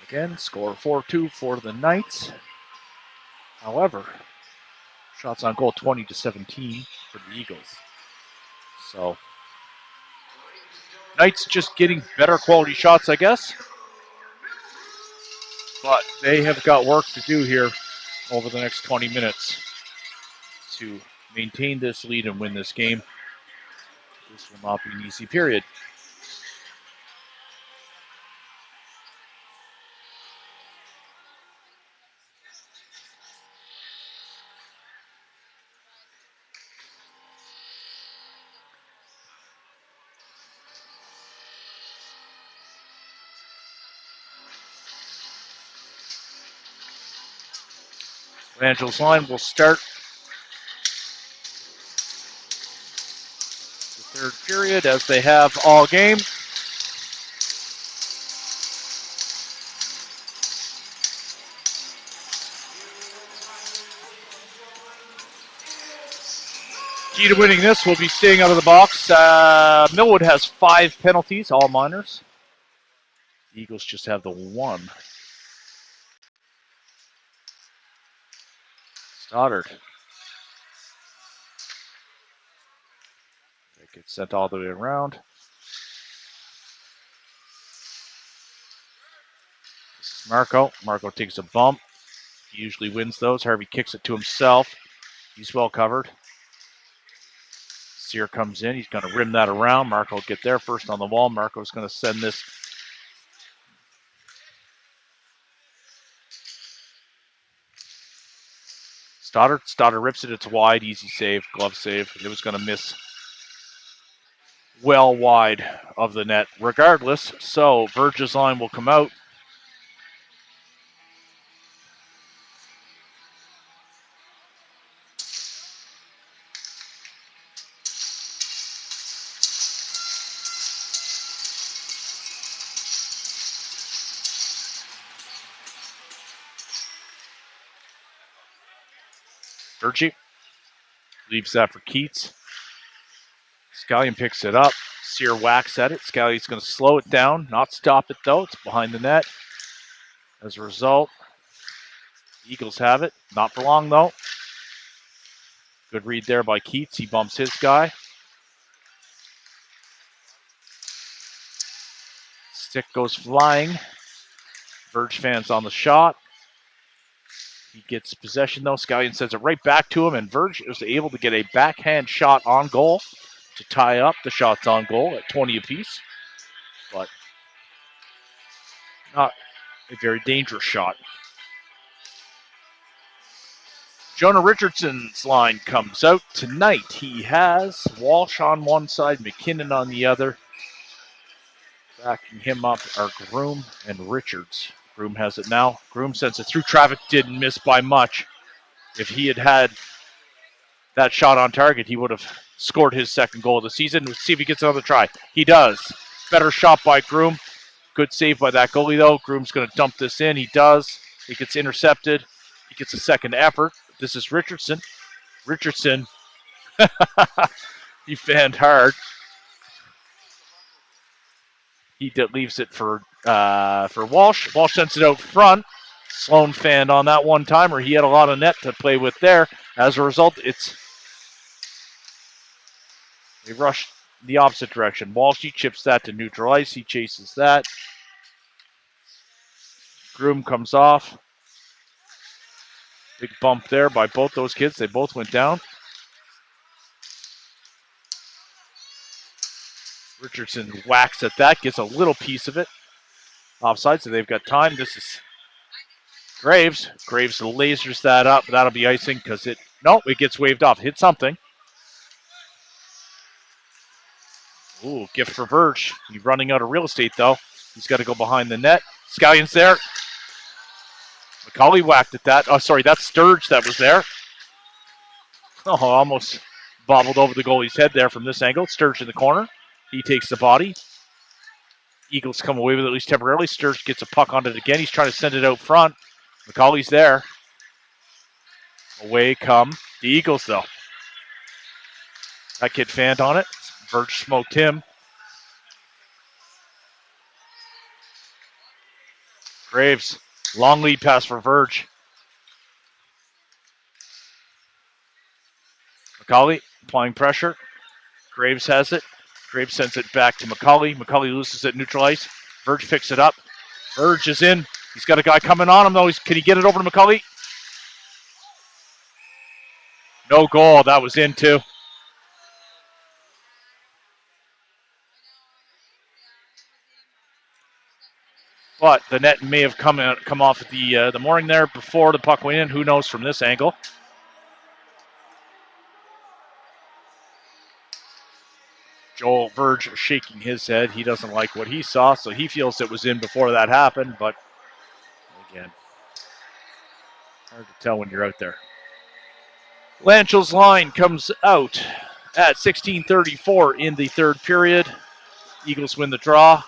Again, score 4-2 for the Knights. However, shots on goal 20-17 for the Eagles. So, Knights just getting better quality shots, I guess. But they have got work to do here over the next 20 minutes to maintain this lead and win this game. This will not be an easy period. Evangel's line will start the third period as they have all game. Key to winning this will be staying out of the box. Millwood has 5 penalties, all minors. The Eagles just have the 1. Stoddard. It gets sent all the way around. This is Marco. Marco takes a bump. He usually wins those. Harvey kicks it to himself. He's well covered. Sear comes in. He's going to rim that around. Marco will get there first on the wall. Marco's going to send this. Stoddard rips it. It's wide. Easy save. Glove save. It was going to miss well wide of the net regardless. So Verge's line will come out. Verge leaves that for Keats. Scallion picks it up. Sear whacks at it. Scallion's going to slow it down, not stop it though. It's behind the net. As a result, Eagles have it. Not for long though. Good read there by Keats. He bumps his guy. Stick goes flying. Verge fans on the shot. He gets possession though. Scallion sends it right back to him, and Verge is able to get a backhand shot on goal to tie up the shots on goal at 20 apiece. But not a very dangerous shot. Jonah Richardson's line comes out tonight. He has Walsh on one side, McKinnon on the other. Backing him up are Groom and Richards. Groom has it now. Groom sends it through traffic, didn't miss by much. If he had had that shot on target, he would have scored his second goal of the season. Let's see if he gets another try. He does. Better shot by Groom. Good save by that goalie, though. Groom's going to dump this in. He does. He gets intercepted. He gets a second effort. This is Richardson. Richardson, he fanned hard. He leaves it for Walsh. Walsh sends it out front. Sloan fanned on that one timer. He had a lot of net to play with there. As a result, they rush the opposite direction. Walsh, he chips that to neutral ice. He chases that. Groom comes off. Big bump there by both those kids. They both went down. Richardson whacks at that, gets a little piece of it. Offside, so they've got time. This is Graves. Graves lasers that up. That'll be icing because it gets waved off. Hit something. Ooh, gift for Verge. He's running out of real estate, though. He's got to go behind the net. Scallion's there. McCauley whacked at that. Oh, sorry, that's Sturge that was there. Oh, almost bobbled over the goalie's head there from this angle. Sturge in the corner. He takes the body. Eagles come away with it at least temporarily. Sturge gets a puck on it again. He's trying to send it out front. McCauley's there. Away come the Eagles, though. That kid fanned on it. Verge smoked him. Graves, long lead pass for Verge. McCauley applying pressure. Graves has it. Graves sends it back to McCauley. McCauley loses it neutral ice. Verge picks it up. Verge is in. He's got a guy coming on him, though. Can he get it over to McCauley? No goal. That was in, too. But the net may have come off at the mooring there before the puck went in. Who knows from this angle? Joel Verge shaking his head. He doesn't like what he saw, so he feels it was in before that happened. But again, hard to tell when you're out there. Lanchell's line comes out at 16:34 in the third period. Eagles win the draw.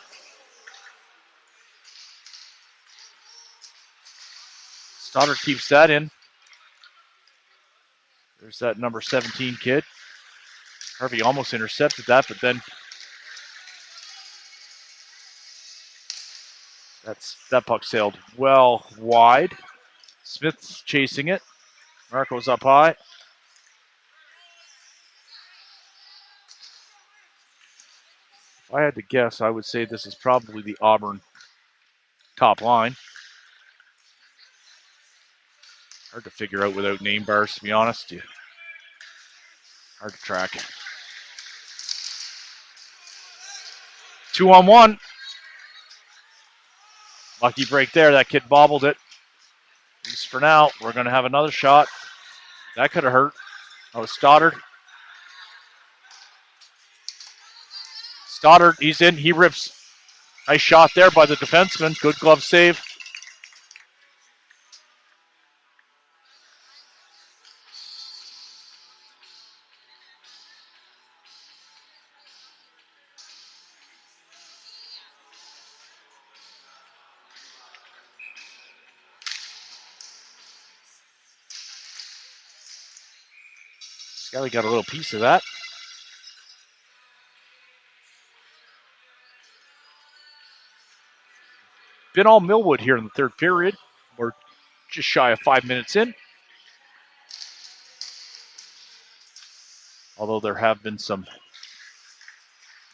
Stoddard keeps that in. There's that number 17 kid. Harvey almost intercepted that, but then that puck sailed well wide. Smith's chasing it. Marco's up high. If I had to guess, I would say this is probably the Auburn top line. Hard to figure out without name bars, to be honest. Hard to track. 2-on-1. Lucky break there. That kid bobbled it. At least for now. We're going to have another shot. That could have hurt. That was Stoddard. Stoddard, he's in. He rips. Nice shot there by the defenseman. Good glove save. Skelly got a little piece of that. Been all Millwood here in the third period. We're just shy of 5 minutes in. Although there have been some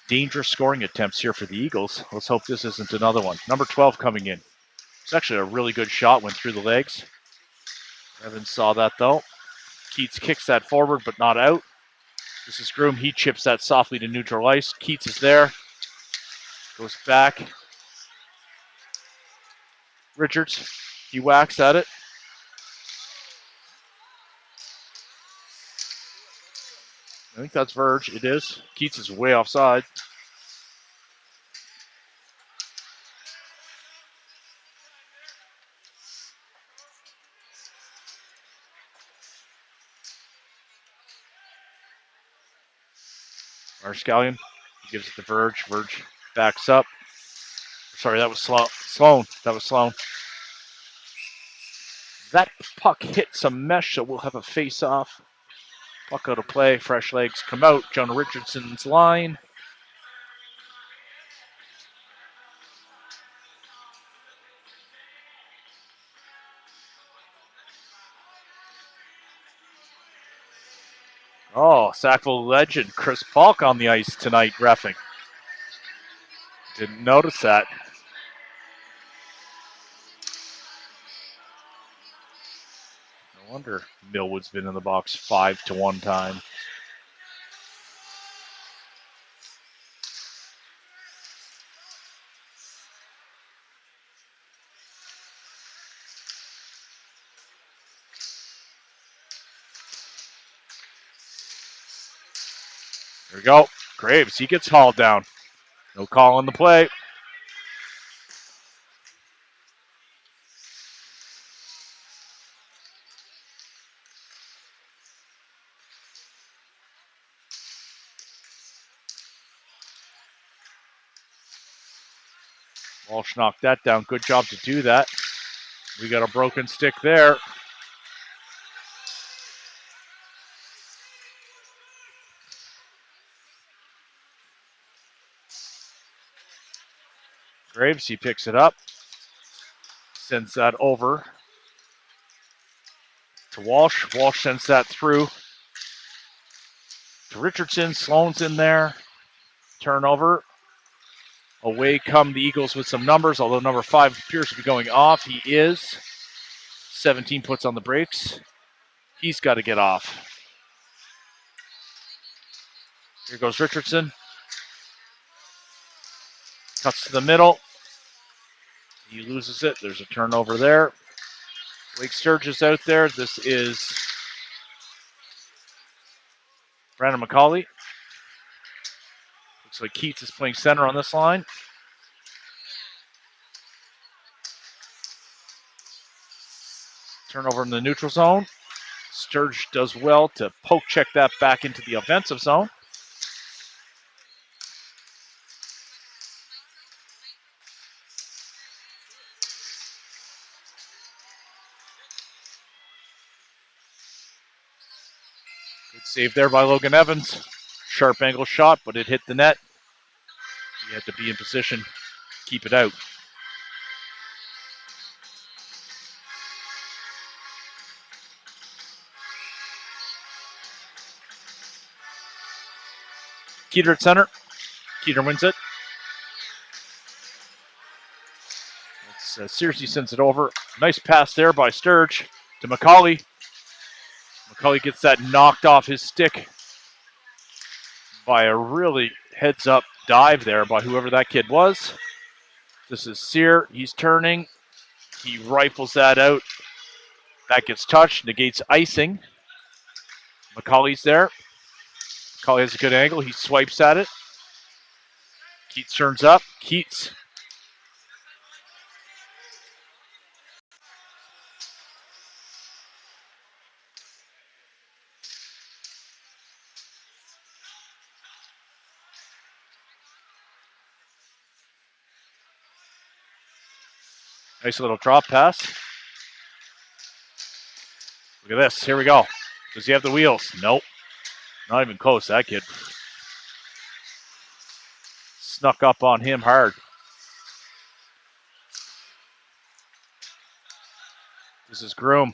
dangerous scoring attempts here for the Eagles. Let's hope this isn't another one. Number 12 coming in. It's actually a really good shot, went through the legs. Evans saw that though. Keats kicks that forward, but not out. This is Groom. He chips that softly to neutral ice. Keats is there. Goes back. Richards. He whacks at it. I think that's Verge. It is. Keats is way offside. Marscallion. He gives it to Verge. Verge backs up. Sorry, that was Sloan. That was Sloan. That puck hit some mesh, so we'll have a face-off. Puck out of play. Fresh legs come out. Jonah Richardson's line. Oh, Sackville legend Chris Falk on the ice tonight reffing. Didn't notice that. No wonder Millwood's been in the box 5-1 time. There we go. Graves, he gets hauled down. No call on the play. Walsh knocked that down. Good job to do that. We got a broken stick there. Graves, he picks it up. Sends that over to Walsh. Walsh sends that through to Richardson. Sloan's in there. Turnover. Away come the Eagles with some numbers, although number 5 appears to be going off. He is. 17 puts on the brakes. He's got to get off. Here goes Richardson. Cuts to the middle. He loses it. There's a turnover there. Blake Sturgis out there. This is Brandon McCauley. Looks like Keats is playing center on this line. Turnover in the neutral zone. Sturge does well to poke check that back into the offensive zone. Good save there by Logan Evans. Sharp angle shot, but it hit the net. He had to be in position to keep it out. Keeter at center. Keeter wins it. Searcy sends it over. Nice pass there by Sturge to McCauley. McCauley gets that knocked off his stick by a really heads-up dive there by whoever that kid was. This is Sear. He's turning. He rifles that out. That gets touched. Negates icing. McCauley's there. McCauley has a good angle. He swipes at it. Keats turns up. Keats. Nice little drop pass. Look at this. Here we go. Does he have the wheels? Nope. Not even close. That kid snuck up on him hard. This is Groom.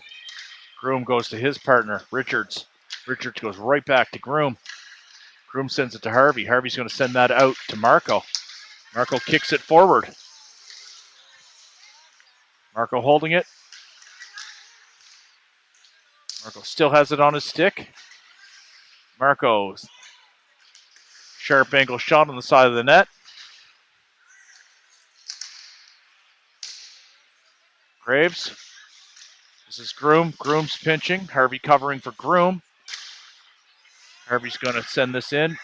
Groom goes to his partner, Richards. Richards goes right back to Groom. Groom sends it to Harvey. Harvey's going to send that out to Marco. Marco kicks it forward. Marco holding it. Marco still has it on his stick. Marco's sharp angle shot on the side of the net. Graves. This is Groom. Groom's pinching. Harvey covering for Groom. Harvey's going to send this in.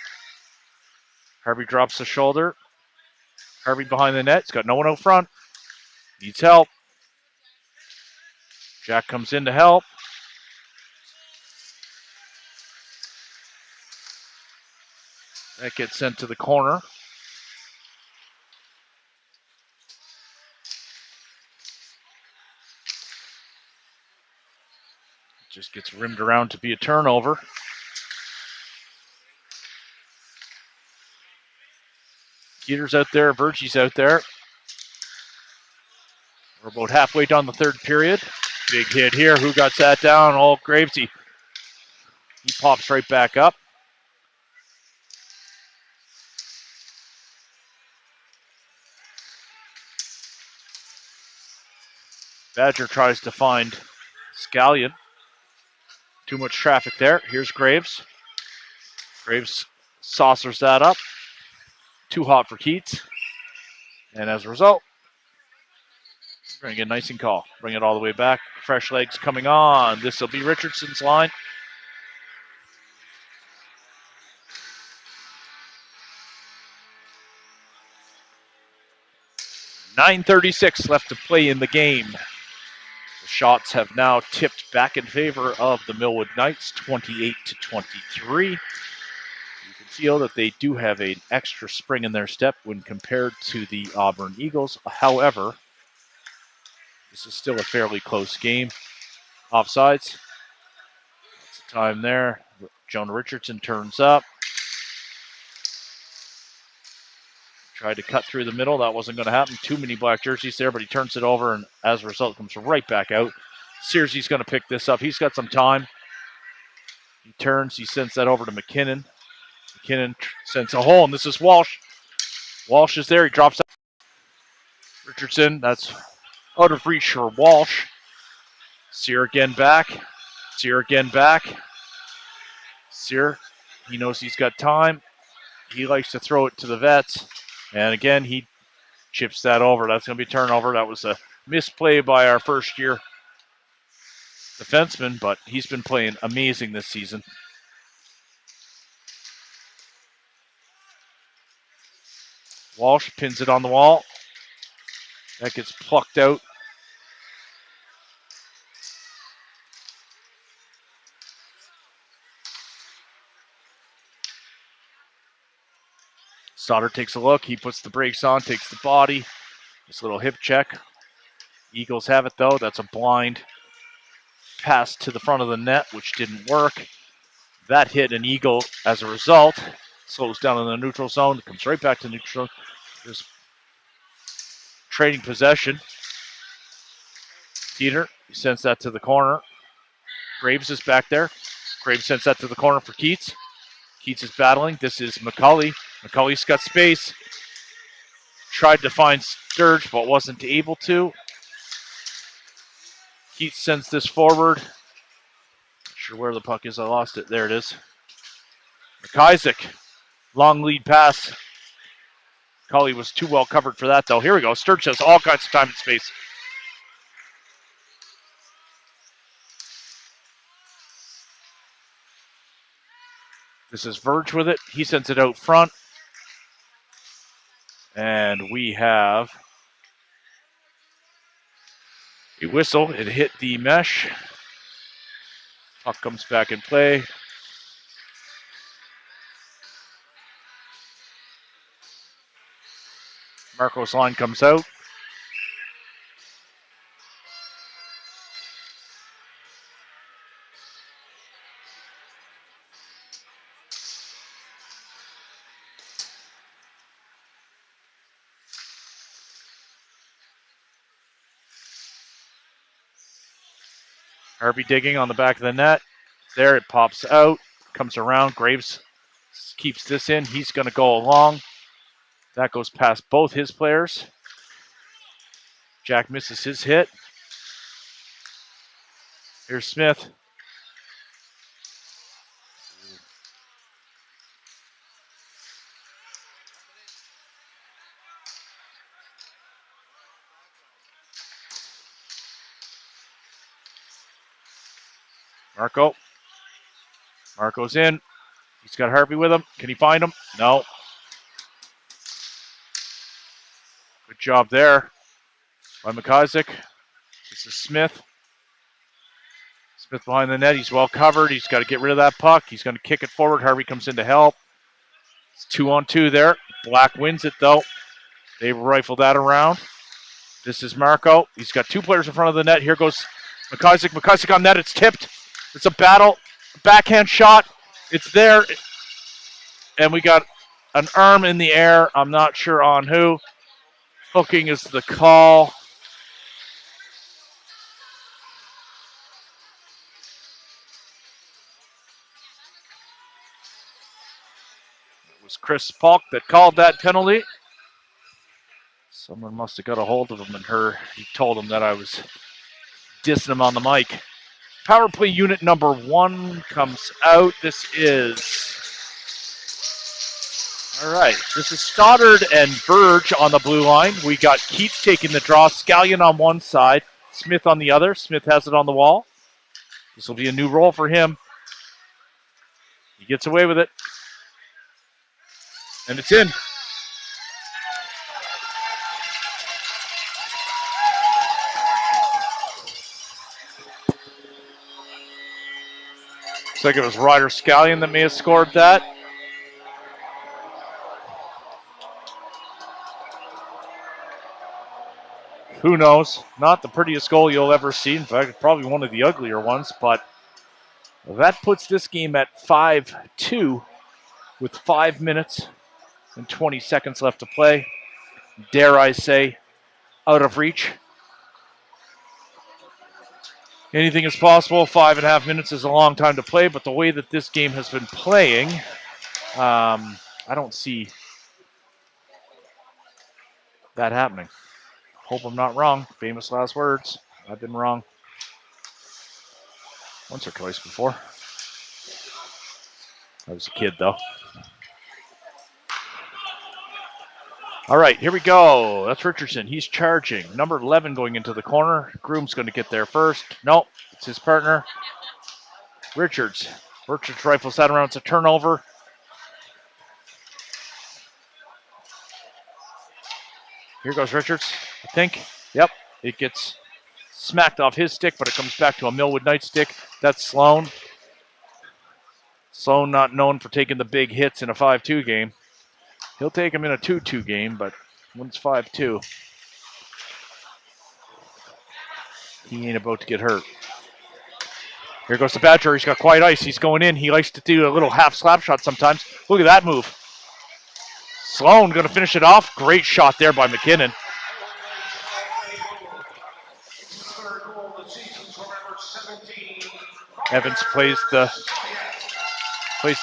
Harvey drops the shoulder. Harvey behind the net. He's got no one out front. Needs help. Jack comes in to help. That gets sent to the corner. Just gets rimmed around to be a turnover. Keeter's out there. Virgie's out there. We're about halfway down the third period. Big hit here. Who got sat down? Oh, Gravesy. He pops right back up. Badger tries to find Scallion. Too much traffic there. Here's Graves. Graves saucers that up. Too hot for Keats. And as a result, we're going to get an icing call. Bring it all the way back. Fresh legs coming on. This will be Richardson's line. .9:36 left to play in the game. The shots have now tipped back in favor of the Millwood Knights, 28-23. You can feel that they do have an extra spring in their step when compared to the Auburn Eagles. However, this is still a fairly close game. Offsides. Lots of time there. Jonah Richardson turns up. Tried to cut through the middle. That wasn't going to happen. Too many black jerseys there, but he turns it over, and as a result, comes right back out. Searcy's going to pick this up. He's got some time. He turns. He sends that over to McKinnon. McKinnon sends a hole, and this is Walsh. Walsh is there. He drops out. Richardson, that's out of reach for Walsh. Sear again back. Sear again back. Sear, he knows he's got time. He likes to throw it to the vets. And again, he chips that over. That's going to be a turnover. That was a misplay by our first-year defenseman, but he's been playing amazing this season. Walsh pins it on the wall. That gets plucked out. Sauter takes a look. He puts the brakes on, takes the body. This little hip check. Eagles have it, though. That's a blind pass to the front of the net, which didn't work. That hit an Eagle as a result. Slows down in the neutral zone. Comes right back to neutral. There's trading possession. Dieter sends that to the corner. Graves is back there. Graves sends that to the corner for Keats. Keats is battling. This is McCulley. McCulley's got space. Tried to find Sturge, but wasn't able to. Keats sends this forward. Not sure where the puck is. I lost it. There it is. McIsaac. Long lead pass. McCulley was too well covered for that, though. Here we go. Sturge has all kinds of time and space. This is Verge with it. He sends it out front. And we have a whistle. It hit the mesh. Puck comes back in play. Marco's line comes out. Harvey digging on the back of the net. There, it pops out. Comes around. Graves keeps this in. He's going to go along. That goes past both his players. Jack misses his hit. Here's Smith. Marco's in. He's got Harvey with him. Can he find him? No. Good job there by McIsaac. This is Smith. Smith behind the net. He's well covered. He's got to get rid of that puck. He's going to kick it forward. Harvey comes in to help. It's 2-on-2 there. Black wins it, though. They rifle that around. This is Marco. He's got two players in front of the net. Here goes McIsaac. McIsaac on net. It's tipped. It's a battle. Backhand shot. It's there. And we got an arm in the air. I'm not sure on who. Hooking is the call. It was Chris Polk that called that penalty. Someone must have got a hold of him and he told him that I was dissing him on the mic. Power play unit number 1 comes out. This is Stoddard and Verge on the blue line. We got Keats taking the draw. Scallion on one side, Smith on the other. Smith has it on the wall. This will be a new role for him. He gets away with it. And it's in. Looks like it was Ryder Scallion that may have scored that. Who knows? Not the prettiest goal you'll ever see. In fact, probably one of the uglier ones. But that puts this game at 5-2 with 5 minutes and 20 seconds left to play. Dare I say, out of reach. Anything is possible. 5.5 minutes is a long time to play, but the way that this game has been playing, I don't see that happening. Hope I'm not wrong. Famous last words. I've been wrong once or twice before. I was a kid, though. All right, here we go. That's Richardson. He's charging. Number 11 going into the corner. Groom's going to get there first. Nope, it's his partner. Richards. Richards rifles that around. It's a turnover. Here goes Richards, I think. Yep, it gets smacked off his stick, but it comes back to a Millwood Knight stick. That's Sloan. Sloan not known for taking the big hits in a 5-2 game. He'll take him in a 2-2 game, but when it's 5-2, he ain't about to get hurt. Here goes the Badger. He's got quiet ice. He's going in. He likes to do a little half slap shot sometimes. Look at that move. Sloan going to finish it off. Great shot there by McKinnon. Evans plays the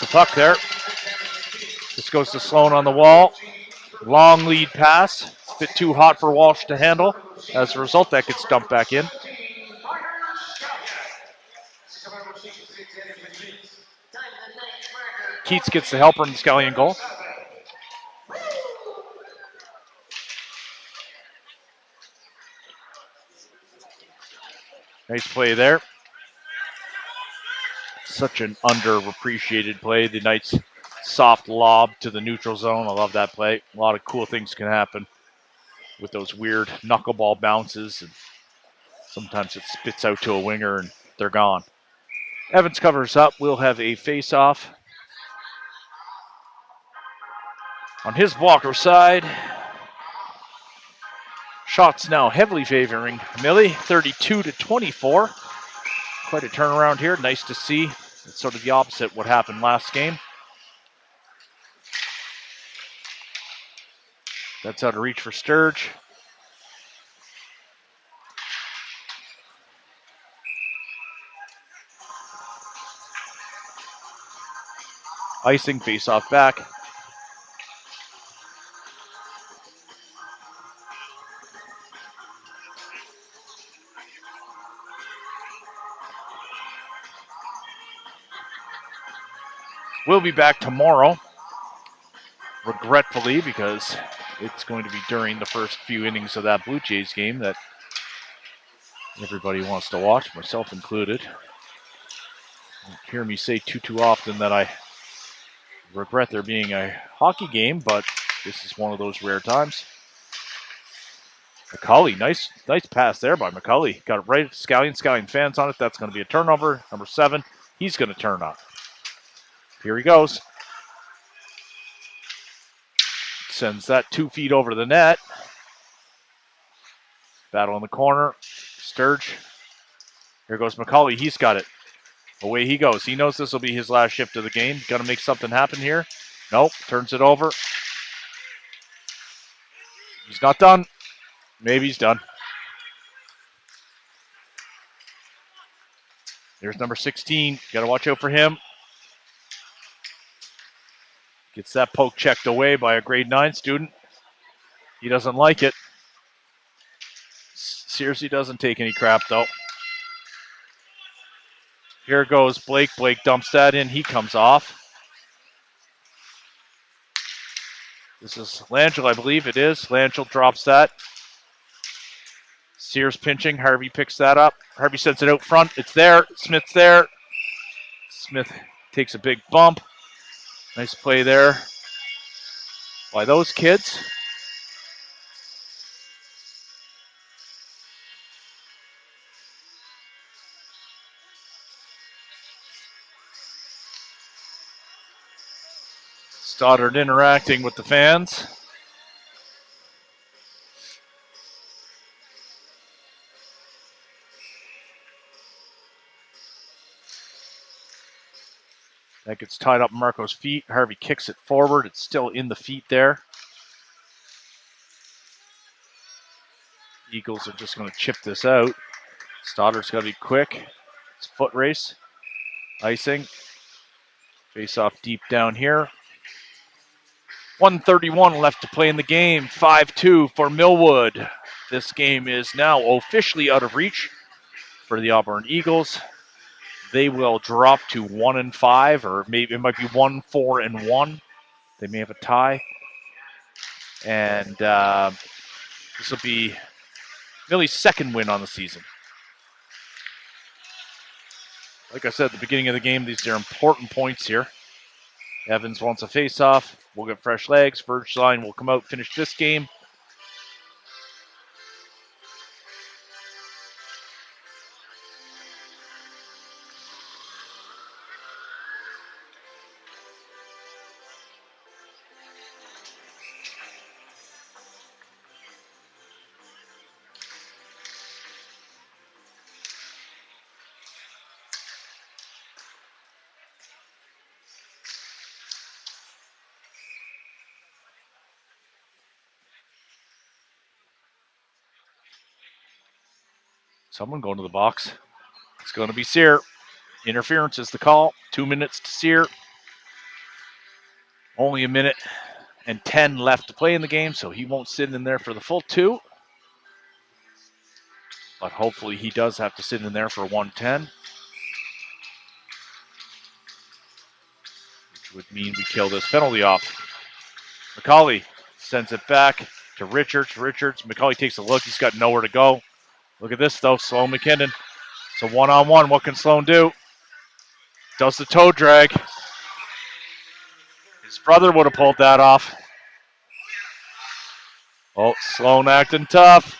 puck there. This goes to Sloan on the wall. Long lead pass. It's a bit too hot for Walsh to handle. As a result, that gets dumped back in. Keats gets the helper in the Scallion goal. Nice play there. Such an underappreciated play. The Knights' soft lob to the neutral zone. I love that play. A lot of cool things can happen with those weird knuckleball bounces. And sometimes it spits out to a winger and they're gone. Evans covers up. We'll have a face-off on his blocker side. Shots now heavily favoring Millie, 32-24. Quite a turnaround here. Nice to see. It's sort of the opposite what happened last game. That's out of reach for Sturge. Icing, face-off back. We'll be back tomorrow, regretfully, because it's going to be during the first few innings of that Blue Jays game that everybody wants to watch, myself included. You hear me say too often that I regret there being a hockey game, but this is one of those rare times. McCulley, nice pass there by McCulley. Got it right. Scallion fans on it. That's going to be a turnover. Number 7, he's going to turn up. Here he goes. Sends that 2 feet over the net. Battle in the corner. Sturge. Here goes McCulley. He's got it. Away he goes. He knows this will be his last shift of the game. Got to make something happen here. Nope. Turns it over. He's not done. Maybe he's done. There's number 16. Got to watch out for him. Gets that poke checked away by a grade 9 student. He doesn't like it. Seriously doesn't take any crap, though. Here goes Blake. Blake dumps that in. He comes off. This is Langell, I believe it is. Langell drops that. Sears pinching. Harvey picks that up. Harvey sends it out front. It's there. Smith's there. Smith takes a big bump. Nice play there by those kids. Stoddard interacting with the fans. That gets tied up Marco's feet. Harvey kicks it forward. It's still in the feet there. Eagles are just going to chip this out. Stoddard's got to be quick. It's foot race. Icing. Face off deep down here. 1:31 left to play in the game. 5-2 for Millwood. This game is now officially out of reach for the Auburn Eagles. They will drop to 1-5, or maybe it might be 1-4-1. They may have a tie. And this will be Millie's second win on the season. Like I said at the beginning of the game, these are important points here. Evans wants a face-off. We'll get fresh legs. Verge will come out, finish this game. Someone going to the box. It's going to be Sear. Interference is the call. 2 minutes to Sear. Only a minute and 10 left to play in the game, so he won't sit in there for the full 2. But hopefully he does have to sit in there for 110. Which would mean we kill this penalty off. McCauley sends it back to Richards. McCauley takes a look. He's got nowhere to go. Look at this, though. Sloan McKinnon. It's a one-on-one. What can Sloan do? Does the toe drag. His brother would have pulled that off. Oh, Sloan acting tough.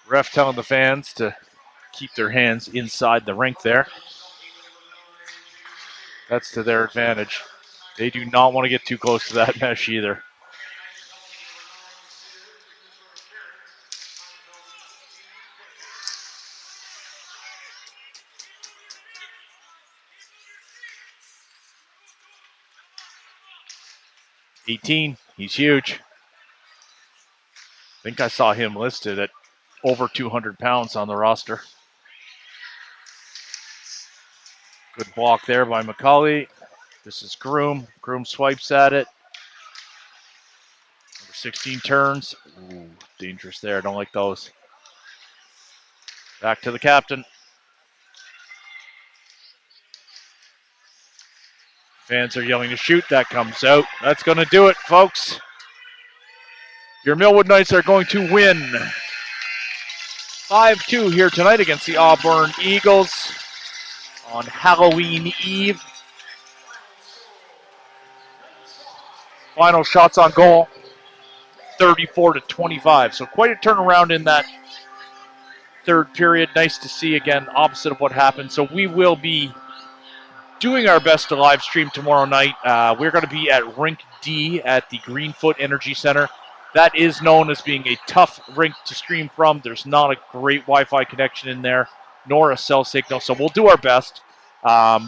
Ref telling the fans to keep their hands inside the rink there. That's to their advantage. They do not want to get too close to that mesh either. $18, he's huge. I think I saw him listed at over 200 pounds on the roster. Good block there by McCauley. This is Groom. Groom swipes at it. Number 16 turns. Ooh, dangerous there. I don't like those. Back to the captain. Fans are yelling to shoot. That comes out. That's going to do it, folks. Your Millwood Knights are going to win 5-2 here tonight against the Auburn Eagles on Halloween Eve. Final shots on goal, 34-25. So quite a turnaround in that third period. Nice to see, again, opposite of what happened. So we will be doing our best to live stream tomorrow night. We're going to be at Rink D at the Greenfoot Energy Center. That is known as being a tough rink to stream from. There's not a great Wi-Fi connection in there, nor a cell signal. So we'll do our best.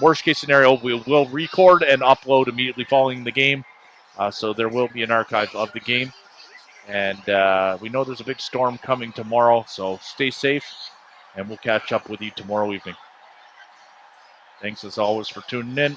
Worst case scenario, we will record and upload immediately following the game. So there will be an archive of the game. And we know there's a big storm coming tomorrow, so stay safe, and we'll catch up with you tomorrow evening. Thanks as always for tuning in.